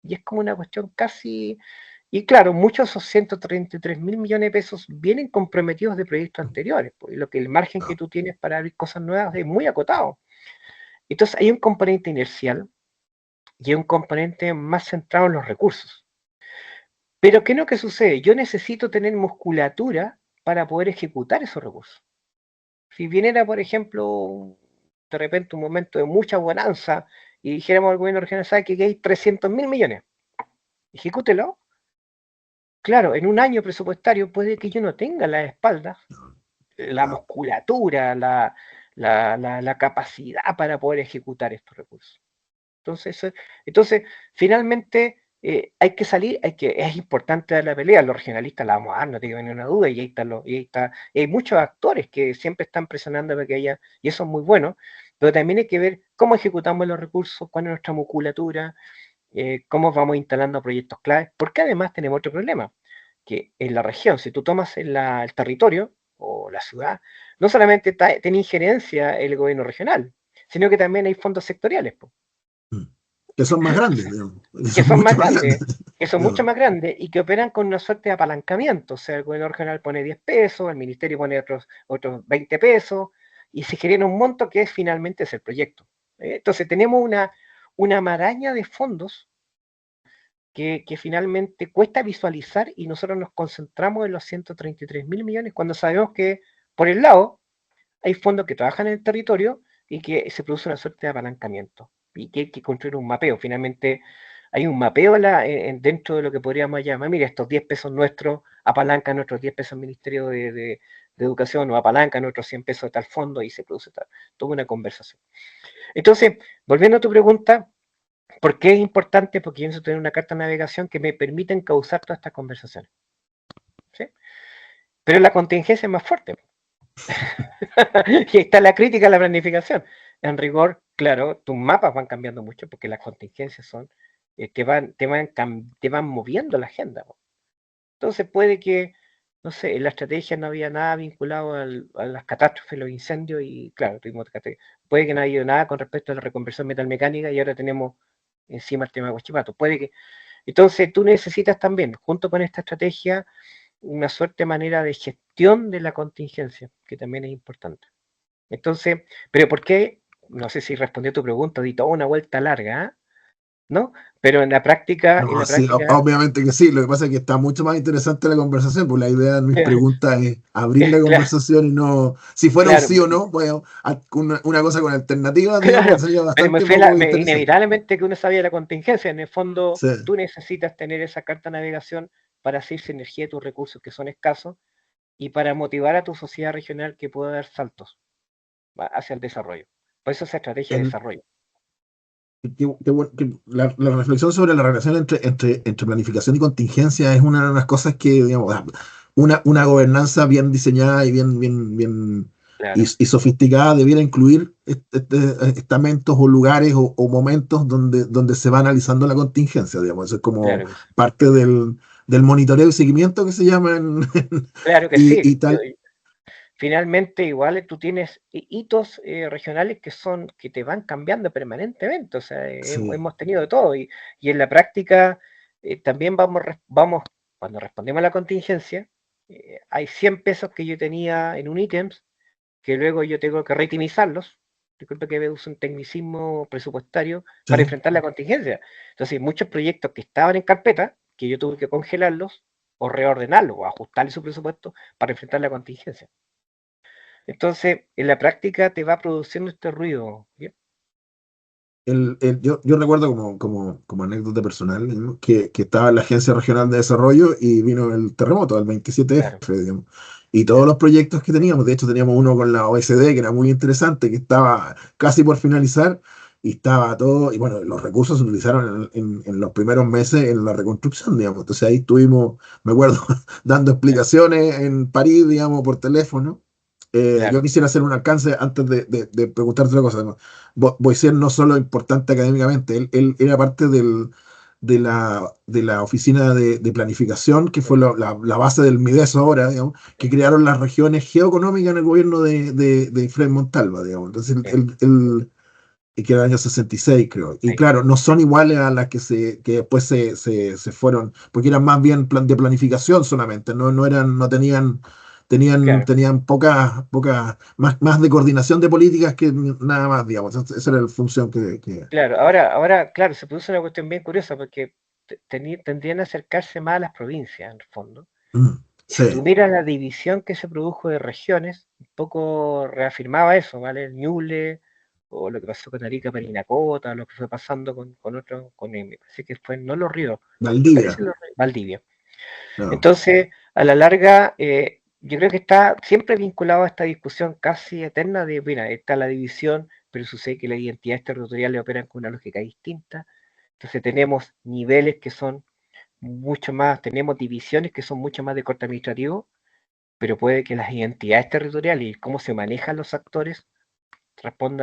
Y es como una cuestión casi... Y claro, muchos de esos 133 mil millones de pesos vienen comprometidos de proyectos anteriores, porque lo que el margen que no, tú tienes para abrir cosas nuevas es muy acotado. Entonces hay un componente inercial y hay un componente más centrado en los recursos. Pero ¿qué es lo que sucede? Yo necesito tener musculatura para poder ejecutar esos recursos. Si viniera, por ejemplo, de repente un momento de mucha bonanza y dijéramos al gobierno regional, ¿sabe que hay 300 mil millones? Ejecútelo. Claro, en un año presupuestario puede que yo no tenga la espalda, la claro. musculatura, la capacidad para poder ejecutar estos recursos. Entonces, entonces finalmente hay que salir, es importante dar la pelea, los regionalistas la vamos a dar, no tengo ninguna duda, y ahí están y hay muchos actores que siempre están presionando para que haya, y eso es muy bueno, pero también hay que ver cómo ejecutamos los recursos, cuál es nuestra musculatura, cómo vamos instalando proyectos claves, porque además tenemos otro problema, que en la región, si tú tomas el territorio o la ciudad, no solamente tiene injerencia el gobierno regional, sino que también hay fondos sectoriales, po, Mm. Que son más grandes, digamos, que que son son mucho más más grandes, grandes. que son mucho Claro. más grandes y que operan con una suerte de apalancamiento. O sea, el gobierno regional pone 10 pesos, el ministerio pone otros 20 pesos y se genera un monto que es finalmente ese proyecto. Entonces tenemos una maraña de fondos que finalmente cuesta visualizar y nosotros nos concentramos en los 133.000 millones cuando sabemos que por el lado hay fondos que trabajan en el territorio y que se produce una suerte de apalancamiento y que hay que construir un mapeo. Finalmente hay un mapeo dentro de lo que podríamos llamar, mira, estos 10 pesos nuestros apalancan nuestros 10 pesos al Ministerio de Educación o apalancan nuestros 100 pesos de tal fondo y se produce toda una conversación. Entonces, volviendo a tu pregunta, ¿por qué es importante? Porque yo necesito tener una carta de navegación que me permita encauzar todas estas conversaciones. ¿Sí? Pero la contingencia es más fuerte. Y está la crítica a la planificación. En rigor, claro, tus mapas van cambiando mucho porque las contingencias son, te van moviendo la agenda. Entonces puede que, no sé, en la estrategia no había nada vinculado a las catástrofes, los incendios, y claro, puede que no haya habido nada con respecto a la reconversión metalmecánica y ahora tenemos encima el tema de Huachipato. Puede que. Entonces tú necesitas también, junto con esta estrategia, una suerte de manera de gestión de la contingencia, que también es importante. Entonces, pero ¿por qué? No sé si respondió a tu pregunta, di toda una vuelta larga, ¿eh? ¿No? Pero en la práctica, No, sí, obviamente que sí. Lo que pasa es que está mucho más interesante la conversación, pues la idea de mis preguntas es abrir la claro, conversación y no, si fuera un claro, sí o no, bueno, una cosa con alternativas, digamos, claro, sería pero bastante poco interesante. inevitablemente que uno sabía la contingencia. En el fondo, Sí, tú necesitas tener esa carta de navegación para hacer sinergia de tus recursos que son escasos y para motivar a tu sociedad regional que pueda dar saltos hacia el desarrollo. Por eso esa estrategia de el, desarrollo. la reflexión sobre la relación entre planificación y contingencia es una de las cosas que, digamos, una gobernanza bien diseñada y bien Claro, y sofisticada debiera incluir estamentos o lugares o momentos donde se va analizando la contingencia, digamos. Eso es como claro que sí. parte del monitoreo y seguimiento que se llama Claro que sí. y tal. Finalmente, igual tú tienes hitos regionales que te van cambiando permanentemente. O sea, Sí, hemos tenido de todo y en la práctica también vamos, cuando respondemos a la contingencia, hay 100 pesos que yo tenía en un ítems que luego yo tengo que reitemizarlos. Disculpe que uso un tecnicismo presupuestario para sí. enfrentar la contingencia. Entonces, muchos proyectos que estaban en carpeta, que yo tuve que congelarlos o reordenarlos o ajustarle su presupuesto para enfrentar la contingencia. Entonces, en la práctica te va produciendo este ruido. ¿Bien? Yo recuerdo como anécdota personal, ¿no? Que estaba en la Agencia Regional de Desarrollo y vino el terremoto, el Claro, 27F, digamos. Y todos claro, los proyectos que teníamos, de hecho teníamos uno con la OSD que era muy interesante, que estaba casi por finalizar y estaba todo, y bueno, los recursos se utilizaron en los primeros meses en la reconstrucción, digamos. Entonces ahí estuvimos, me acuerdo, dando claro, explicaciones en París, digamos, por teléfono. Yo claro, quisiera hacer un alcance antes de preguntarte otra cosa, ¿no? Boissier no solo importante académicamente, él era parte de la oficina de planificación, que fue la base del MIDES ahora, digamos, que crearon las regiones geoeconómicas en el gobierno de Fred Montalva, digamos. Entonces, sí, y que era el año 66, creo. Y sí, claro, no son iguales a las que después se fueron, porque eran más bien de planificación solamente, no claro, tenían más de coordinación de políticas que nada más, digamos. Esa era la función que. claro. Ahora, claro, se produce una cuestión bien curiosa porque tendrían a acercarse más a las provincias, en el fondo. Y si tú Sí, miras la división que se produjo de regiones, un poco reafirmaba eso, ¿vale? El Ñuble, o lo que pasó con Arica, Parinacota, lo que fue pasando con otros, me parece que fue, no Los Ríos, me Valdivia. parece Los Ríos, Valdivia. No, Entonces, a la larga, yo creo que está siempre vinculado a esta discusión casi eterna de, mira, está la división, pero sucede que las identidades territoriales operan con una lógica distinta. Entonces tenemos niveles que son mucho más, tenemos divisiones que son mucho más de corte administrativo, pero puede que las identidades territoriales y cómo se manejan los actores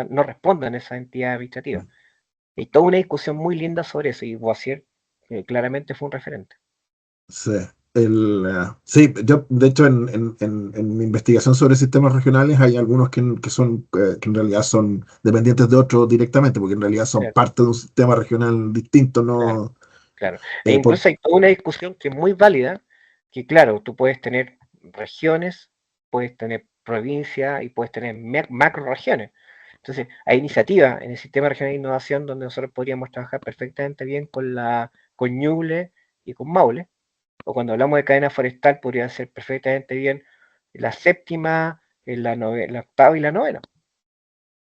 no respondan a esa entidad administrativa. Hay toda una discusión muy linda sobre eso y Boisier claramente fue un referente. sí. Sí, yo de hecho en mi investigación sobre sistemas regionales hay algunos que en realidad son dependientes de otros directamente, porque en realidad son Claro, parte de un sistema regional distinto, claro. no. Claro. E Por, incluso hay toda una discusión que es muy válida, que claro, tú puedes tener regiones, puedes tener provincias y puedes tener macro regiones. Entonces, hay iniciativas en el Sistema Regional de Innovación donde nosotros podríamos trabajar perfectamente bien con Ñuble y con Maule, o cuando hablamos de cadena forestal podría ser perfectamente bien la séptima, la octava y la novena,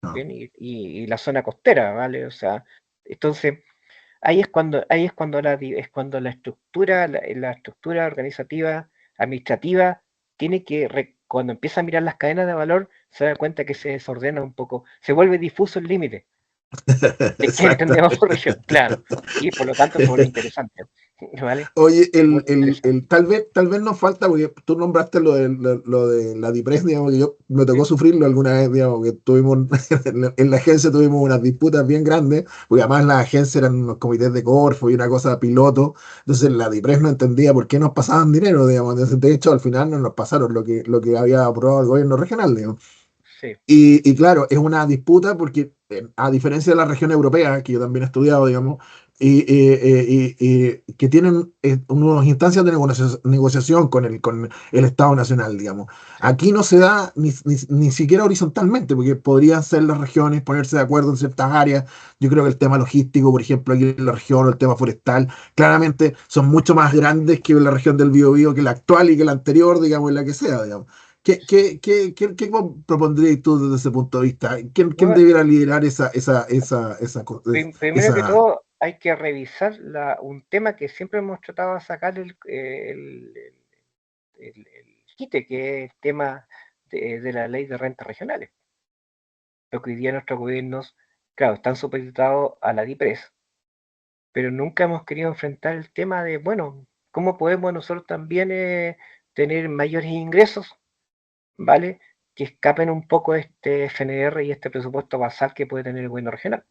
No. ¿bien? Y la zona costera, ¿vale? O sea, entonces ahí es cuando la estructura organizativa, administrativa, cuando empieza a mirar las cadenas de valor, se da cuenta que se desordena un poco, se vuelve difuso el límite de qué entendemos por Exactamente. región, claro, y por lo tanto se vuelve interesante, ¿vale? Oye, Se vuelve interesante. tal vez nos falta, porque tú nombraste lo de la DIPRES, digamos, que yo me tocó sufrirlo alguna vez, digamos, que tuvimos, en la agencia tuvimos unas disputas bien grandes, porque además la agencia eran unos comités de Corfo y una cosa piloto, entonces la DIPRES no entendía por qué nos pasaban dinero, digamos, entonces, de hecho al final no nos pasaron lo que había aprobado el gobierno regional, digamos. Sí, Y claro, es una disputa porque, a diferencia de la región europea, que yo también he estudiado, digamos, que tienen unas instancias de negociación con el Estado Nacional, digamos. sí. Aquí no se da ni siquiera horizontalmente, porque podrían ser las regiones ponerse de acuerdo en ciertas áreas. Yo creo que el tema logístico, por ejemplo, aquí en la región, o el tema forestal, claramente son mucho más grandes que la región del Biobío, que la actual y que la anterior, digamos, y la que sea, digamos. ¿Qué propondrías tú desde ese punto de vista? ¿Quién Bueno, debiera liderar primero que esa... todo, hay que revisar un tema que siempre hemos tratado de sacar el quite, que es el tema de la ley de rentas regionales. Lo que hoy día nuestros gobiernos, claro, están supeditados a la DIPRES, pero nunca hemos querido enfrentar el tema de, bueno, ¿cómo podemos nosotros también tener mayores ingresos, ¿vale? Que escapen un poco de este FNR y este presupuesto basal que puede tener el gobierno regional.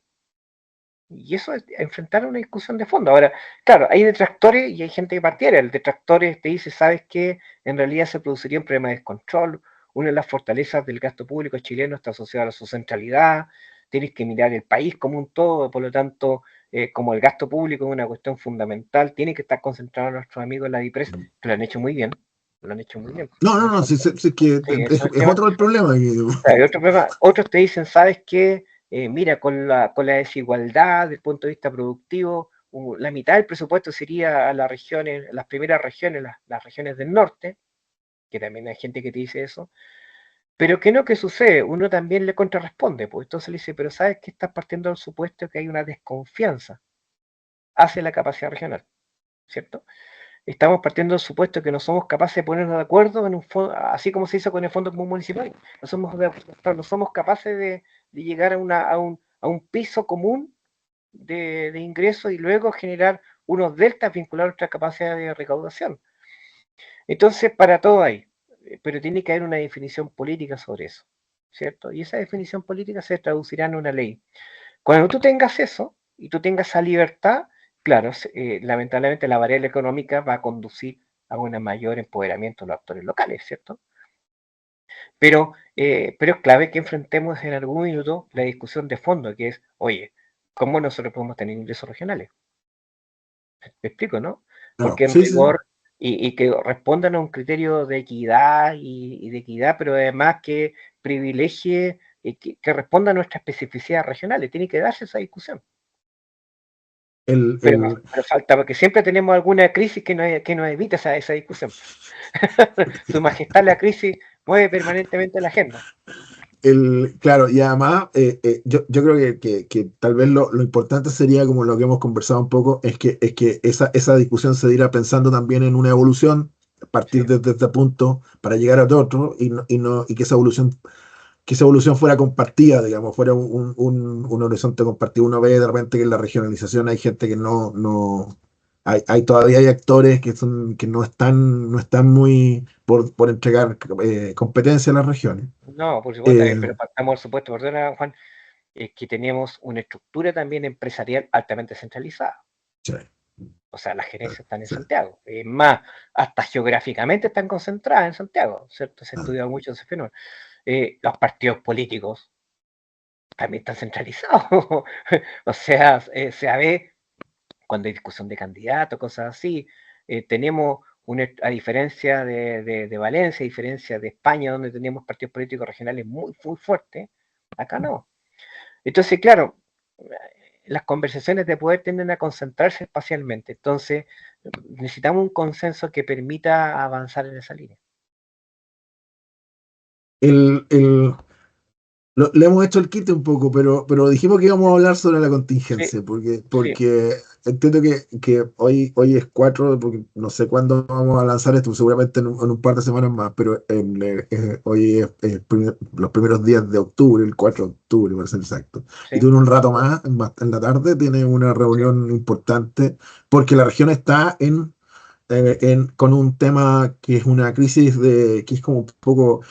Y eso es enfrentar una discusión de fondo. Ahora, claro, hay detractores y hay gente que partiera. El detractor te dice, ¿sabes qué? En realidad se produciría un problema de descontrol. Una de las fortalezas del gasto público chileno está asociada a su centralidad. Tienes que mirar el país como un todo, por lo tanto, como el gasto público es una cuestión fundamental, tiene que estar concentrado nuestros amigos en la DIPRES, que lo han hecho muy bien. Lo han hecho muy bien. No, En no, el no, fondo, sí, que sí, eso es el es tema. otro el problema. Claro, y otro problema, otros te dicen, ¿sabes qué? Mira, con la desigualdad desde el punto de vista productivo, la mitad del presupuesto sería a las regiones, las primeras regiones, las regiones del norte, que también hay gente que te dice eso, pero que no, ¿qué sucede? Uno también le contrarresponde, pues entonces le dice, pero ¿sabes que estás partiendo del supuesto que hay una desconfianza hacia la capacidad regional, ¿cierto? Estamos partiendo del supuesto que no somos capaces de ponernos de acuerdo en un fondo, así como se hizo con el Fondo Común Municipal. No somos capaces de llegar a un piso común de ingresos y luego generar unos deltas vinculados a nuestra capacidad de recaudación. Entonces, para todo hay, pero tiene que haber una definición política sobre eso, ¿cierto? Y esa definición política se traducirá en una ley. Cuando tú tengas eso y tú tengas esa libertad, claro, lamentablemente la variable económica va a conducir a un mayor empoderamiento de los actores locales, ¿cierto? Pero es clave que enfrentemos en algún minuto la discusión de fondo, que es, oye, ¿cómo nosotros podemos tener ingresos regionales? ¿Me explico, no? Claro, Porque en sí, sí, sí. rigor, y que respondan a un criterio de equidad y de equidad, pero además que privilegie, que responda a nuestras especificidades regionales. Tiene que darse esa discusión. El, Pero, el, pero falta, porque siempre tenemos alguna crisis que nos evita esa discusión. Su majestad la crisis mueve permanentemente la agenda. claro, y además, yo creo que tal vez lo importante sería, como lo que hemos conversado un poco, es que esa discusión se diera pensando también en una evolución, partir Sí. desde este punto para llegar a otro, y que esa evolución fuera compartida, digamos, fuera un horizonte compartido. Uno ve de repente que en la regionalización hay gente que no todavía hay actores que no están muy por entregar competencia a las regiones. No, por supuesto, Eh, pero partamos por supuesto, perdona Juan, es que teníamos una estructura también empresarial altamente centralizada. sí, O sea, las gerencias están en sí, Santiago. Es más, hasta geográficamente están concentradas en Santiago, ¿cierto? Se ha ah, estudiado mucho ese fenómeno. Los partidos políticos también están centralizados. O sea, se ve cuando hay discusión de candidatos, cosas así. Tenemos, a diferencia de Valencia, a diferencia de España, donde teníamos partidos políticos regionales muy, muy fuertes, acá no. Entonces, claro, las conversaciones de poder tienden a concentrarse espacialmente. Entonces, necesitamos un consenso que permita avanzar en esa línea. El, el, le hemos hecho el quite un poco, pero dijimos que íbamos a hablar sobre la Sí, contingencia, porque, sí, porque entiendo que hoy es 4, porque no sé cuándo vamos a lanzar esto, seguramente en un par de semanas más, pero hoy es los primeros días de octubre, el 4 de octubre, para ser exacto. Y sí, tú en un rato en la tarde, tienes una sí, reunión importante, porque la región está con un tema que es una crisis que es como un poco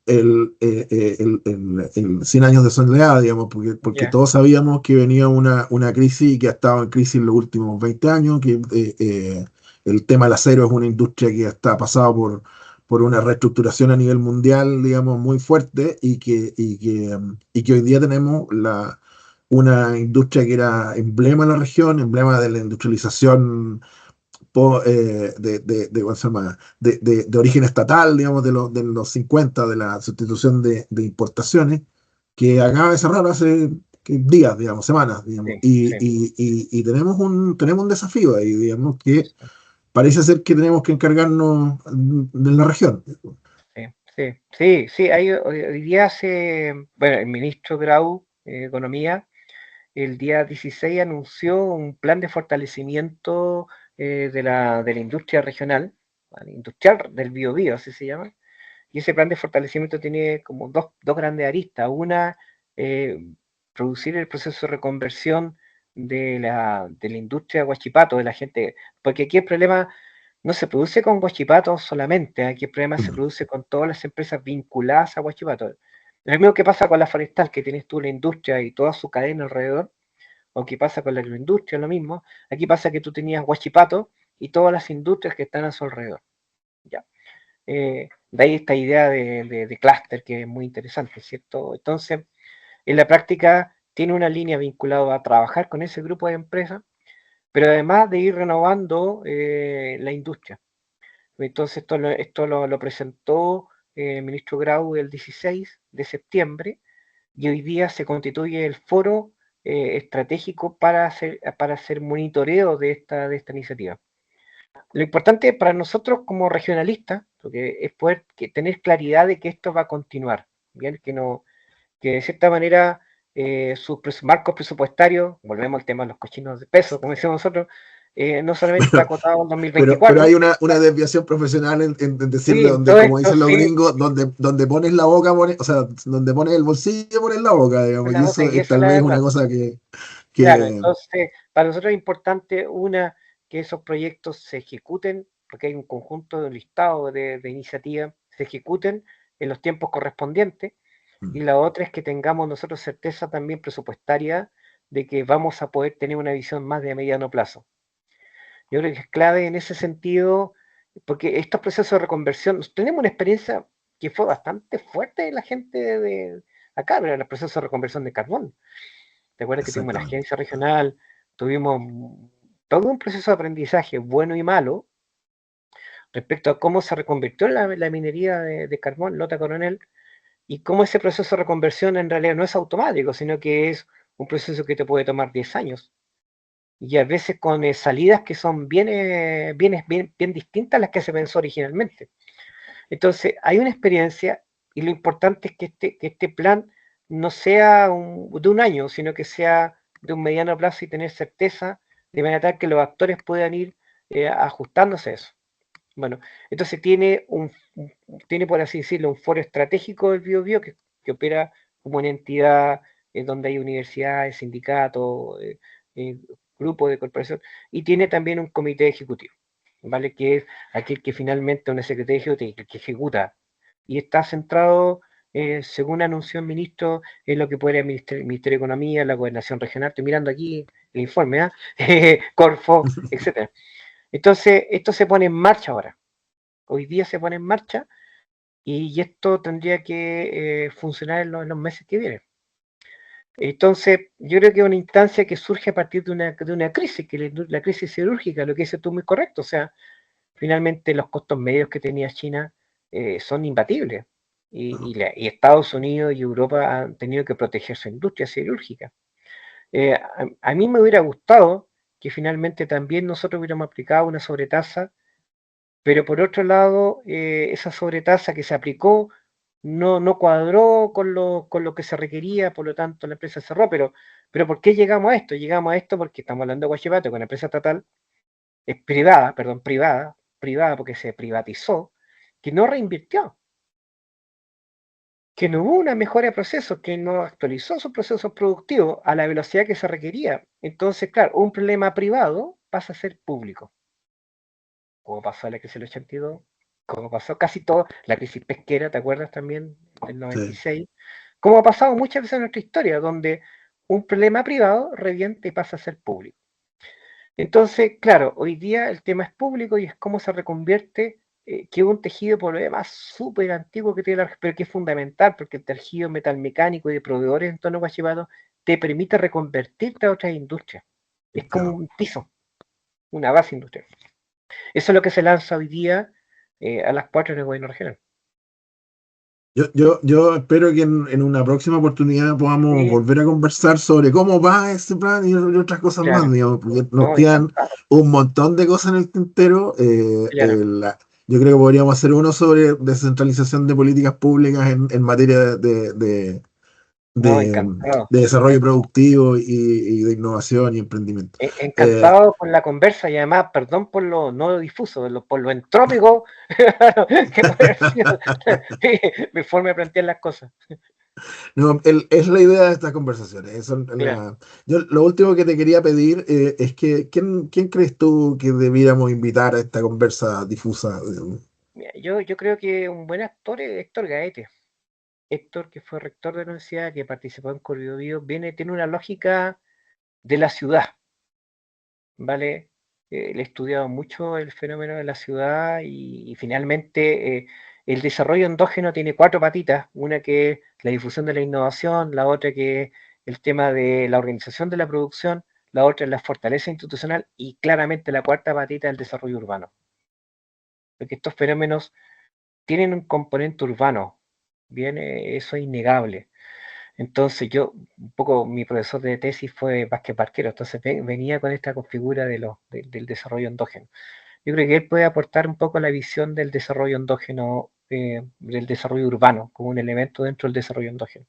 el 100 años de soledad, digamos, porque ya, todos sabíamos que venía una crisis y que ha estado en crisis en los últimos 20 años, que el tema del acero es una industria que está pasada por una reestructuración a nivel mundial, digamos, muy fuerte y que hoy día tenemos una industria que era emblema de la región, emblema de la industrialización ¿cómo se llama? De origen estatal, digamos, de los 50 de la sustitución de importaciones, que acaba de cerrar hace días, digamos, semanas, digamos, sí, y, sí, y, y, y tenemos un desafío ahí, digamos, que parece ser que tenemos que encargarnos de la región. sí, sí, sí, sí, hoy día bueno, el ministro Grau, Economía, el día 16 anunció un plan de fortalecimiento de la industria regional, ¿vale? Industrial del Biobío, así se llama. Y ese plan de fortalecimiento tiene como dos grandes aristas. Una, eh, producir el proceso de reconversión de la industria de Huachipato, de la gente, porque aquí el problema no se produce con Huachipato solamente, aquí el problema se produce con todas las empresas vinculadas a Huachipato. Lo mismo que pasa con la forestal, que tienes tú la industria y toda su cadena alrededor, o que pasa con la agroindustria, lo mismo. Aquí pasa que tú tenías Huachipato y todas las industrias que están a su alrededor. ¿Ya? De ahí esta idea de clúster que es muy interesante, ¿cierto? Entonces, en la práctica tiene una línea vinculada a trabajar con ese grupo de empresas, pero además de ir renovando la industria. Entonces, esto lo presentó el ministro Grau el 16 de septiembre y hoy día se constituye el foro estratégico para hacer monitoreo de esta iniciativa. Lo importante para nosotros como regionalistas, porque es poder tener claridad de que esto va a continuar, ¿bien? Que de cierta manera sus marcos presupuestarios, volvemos al tema de los cochinos de peso, como decimos nosotros, no solamente está acotado en Pero 2024. hay una desviación profesional en decirle Sí, donde, todo como esto dicen los sí, gringos, donde pones la boca, o sea, donde pones el bolsillo, pones la boca, digamos, y la boca, eso y es esa es tal la vez una verdad. cosa que, Claro, que entonces para nosotros es importante, que esos proyectos se ejecuten, porque hay un conjunto de un listado de iniciativas, se ejecuten en los tiempos correspondientes, y la otra es que tengamos nosotros certeza también presupuestaria de que vamos a poder tener una visión más de mediano plazo. Yo creo que es clave en ese sentido, porque estos procesos de reconversión, tenemos una experiencia que fue bastante fuerte de la gente de acá, pero el proceso de reconversión de carbón. ¿Te acuerdas que tuvimos la exactamente. agencia regional? Tuvimos todo un proceso de aprendizaje bueno y malo respecto a cómo se reconvirtió la minería de carbón, Lota Coronel, y cómo ese proceso de reconversión en realidad no es automático, sino que es un proceso que te puede tomar 10 años. Y a veces con salidas que son bien distintas a las que se pensó originalmente. Entonces, hay una experiencia y lo importante es que este plan no sea de un año, sino que sea de un mediano plazo y tener certeza de manera tal que los actores puedan ir ajustándose a eso. Bueno, entonces tiene, por así decirlo, un foro estratégico del Biobío que opera como una entidad donde hay universidades, sindicatos, eh, grupos de corporación, y tiene también un comité ejecutivo, ¿vale? Que es aquel que finalmente una secretaría ejecutiva que ejecuta y está centrado, según anunció el ministro, en lo que puede el Ministerio de Economía, la Gobernación Regional. Estoy mirando aquí el informe, ¿ah? Corfo, etcétera. Entonces, esto se pone en marcha ahora. Hoy día se pone en marcha y esto tendría que funcionar en los meses que vienen. Entonces, yo creo que es una instancia que surge a partir de una crisis, que la crisis cirúrgica, lo que dices tú muy correcto. O sea, finalmente los costos medios que tenía China son imbatibles. y Estados Unidos y Europa han tenido que proteger su industria siderúrgica. A mí me hubiera gustado que finalmente también nosotros hubiéramos aplicado una sobretasa, pero por otro lado, esa sobretasa que se aplicó no cuadró con lo que se requería, por lo tanto la empresa cerró. Pero ¿por qué llegamos a esto? Llegamos a esto porque estamos hablando de Guachipato, con una empresa estatal, es privada, perdón, privada porque se privatizó, que no reinvirtió, que no hubo una mejora de procesos, que no actualizó sus procesos productivos a la velocidad que se requería. Entonces, claro, un problema privado pasa a ser público, como pasó en la crisis del 82, como pasó casi todo, la crisis pesquera, ¿te acuerdas también? Del Sí. 96, como ha pasado muchas veces en nuestra historia, donde un problema privado revienta y pasa a ser público. Entonces, claro, hoy día el tema es público y es cómo se reconvierte, que es un tejido por lo demás súper antiguo que tiene pero que es fundamental porque el tejido metalmecánico y de proveedores en torno a Guachipato te permite reconvertirte a otras industrias. Es como Claro. un piso, una base industrial. Eso es lo que se lanza hoy día a las 4 en el gobierno regional. Yo espero que en una próxima oportunidad podamos Sí, volver a conversar sobre cómo va este plan y otras cosas más, claro, digamos, porque nos no, quedan encantado, un montón de cosas en el tintero. claro, Yo creo que podríamos hacer uno sobre descentralización de políticas públicas en materia no, de, encantado, de desarrollo encantado. productivo y de innovación y emprendimiento. Eh, Encantado con la conversa y además, perdón por lo no difuso, por lo entrópico que puede haber sido mi forma de plantear las cosas. No, es la idea de estas conversaciones. Claro. Yo lo último que te quería pedir es que, ¿quién crees tú que debiéramos invitar a esta conversa difusa? Mira, yo creo que un buen actor es Héctor Gaete. Héctor, que fue rector de la universidad, que participó en Corrido Vivo, tiene una lógica de la ciudad, ¿vale? Le he estudiado mucho el fenómeno de la ciudad y finalmente el desarrollo endógeno tiene cuatro patitas, una que es la difusión de la innovación, la otra que es el tema de la organización de la producción, la otra es la fortaleza institucional y claramente la cuarta patita es el desarrollo urbano. Porque estos fenómenos tienen un componente urbano, bien, eso es innegable. Entonces yo, un poco mi profesor de tesis fue Vázquez Barquero, entonces venía con esta configura del desarrollo endógeno. Yo creo que él puede aportar un poco la visión del desarrollo endógeno, del desarrollo urbano, como un elemento dentro del desarrollo endógeno.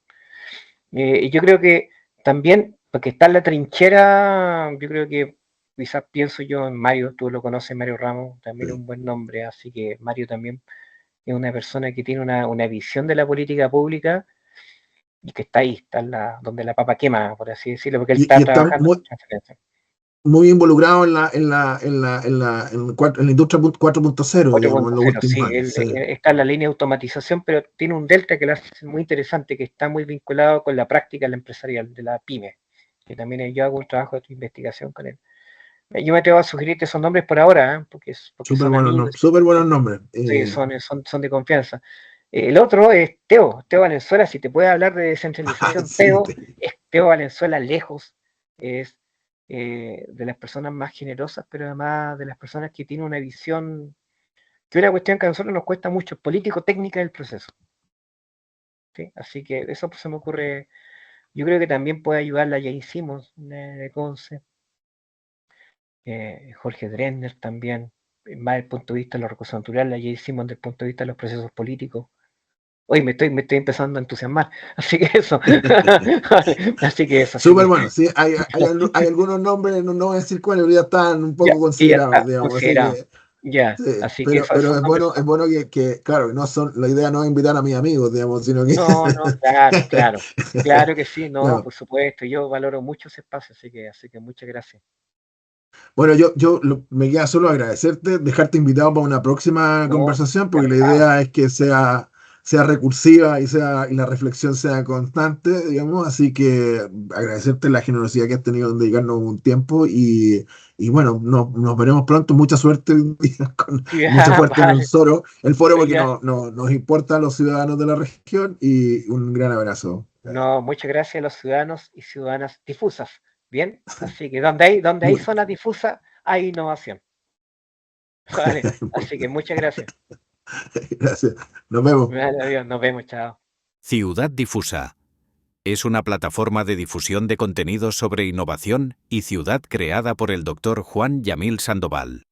Y yo creo que también, porque está en la trinchera, yo creo que quizás pienso yo en Mario, tú lo conoces, Mario Ramos, también es Sí. un buen nombre, así que Mario también es una persona que tiene una visión de la política pública y que está ahí, está donde la papa quema, por así decirlo, porque él está Y está trabajando muy, en transferencia. muy involucrado en la industria 4.0, digamos, en los 4.0, últimos sí, años. Sí. él está en la línea de automatización, pero tiene un delta que lo hace muy interesante, que está muy vinculado con la práctica la empresarial de la pyme, que también yo hago un trabajo de investigación con él. Yo me atrevo a sugerirte esos nombres por ahora, porque son amigos, Súper buenos nombres. sí, son de confianza. El otro es Teo Valenzuela, si te puede hablar de descentralización, Sí, es Teo Valenzuela lejos, es de las personas más generosas, pero además de las personas que tienen una visión, que es una cuestión que a nosotros nos cuesta mucho, político-técnica del proceso. ¿Sí? Así que eso pues, se me ocurre, yo creo que también puede ayudarla, ya hicimos de Conce, Jorge Drenner también, más desde el punto de vista de los recursos naturales, ya hicimos desde el punto de vista de los procesos políticos. Hoy me estoy empezando a entusiasmar, así que eso, así que eso, así súper que bueno. Sí, hay algunos nombres, no voy a decir cuáles, pero ya están un ya, poco que ya considerados, está digamos. Así considerado, que, ya, sí, así que pero esos nombres es son, bueno claro, la idea no es invitar a mis amigos, digamos, sino que. no, no, claro que sí, no, No. por supuesto, yo valoro mucho ese espacio, así que muchas gracias. Bueno, me queda solo agradecerte, dejarte invitado para una próxima No, conversación, porque la encantado, idea es que sea recursiva y la reflexión sea constante, digamos. Así que agradecerte la generosidad que has tenido en dedicarnos un tiempo y bueno, nos veremos pronto. Mucha suerte mucha ya, suerte en vale, el foro porque ya, nos importa a los ciudadanos de la región y un gran abrazo. no, muchas gracias a los ciudadanos y ciudadanas difusas, bien, así que donde hay Muy, zonas difusas, hay innovación, vale, así que muchas gracias. Gracias. Nos vemos. Vale, adiós, nos vemos, chao. Ciudad Difusa es una plataforma de difusión de contenidos sobre innovación y ciudad creada por el Dr. Juan Yamil Sandoval.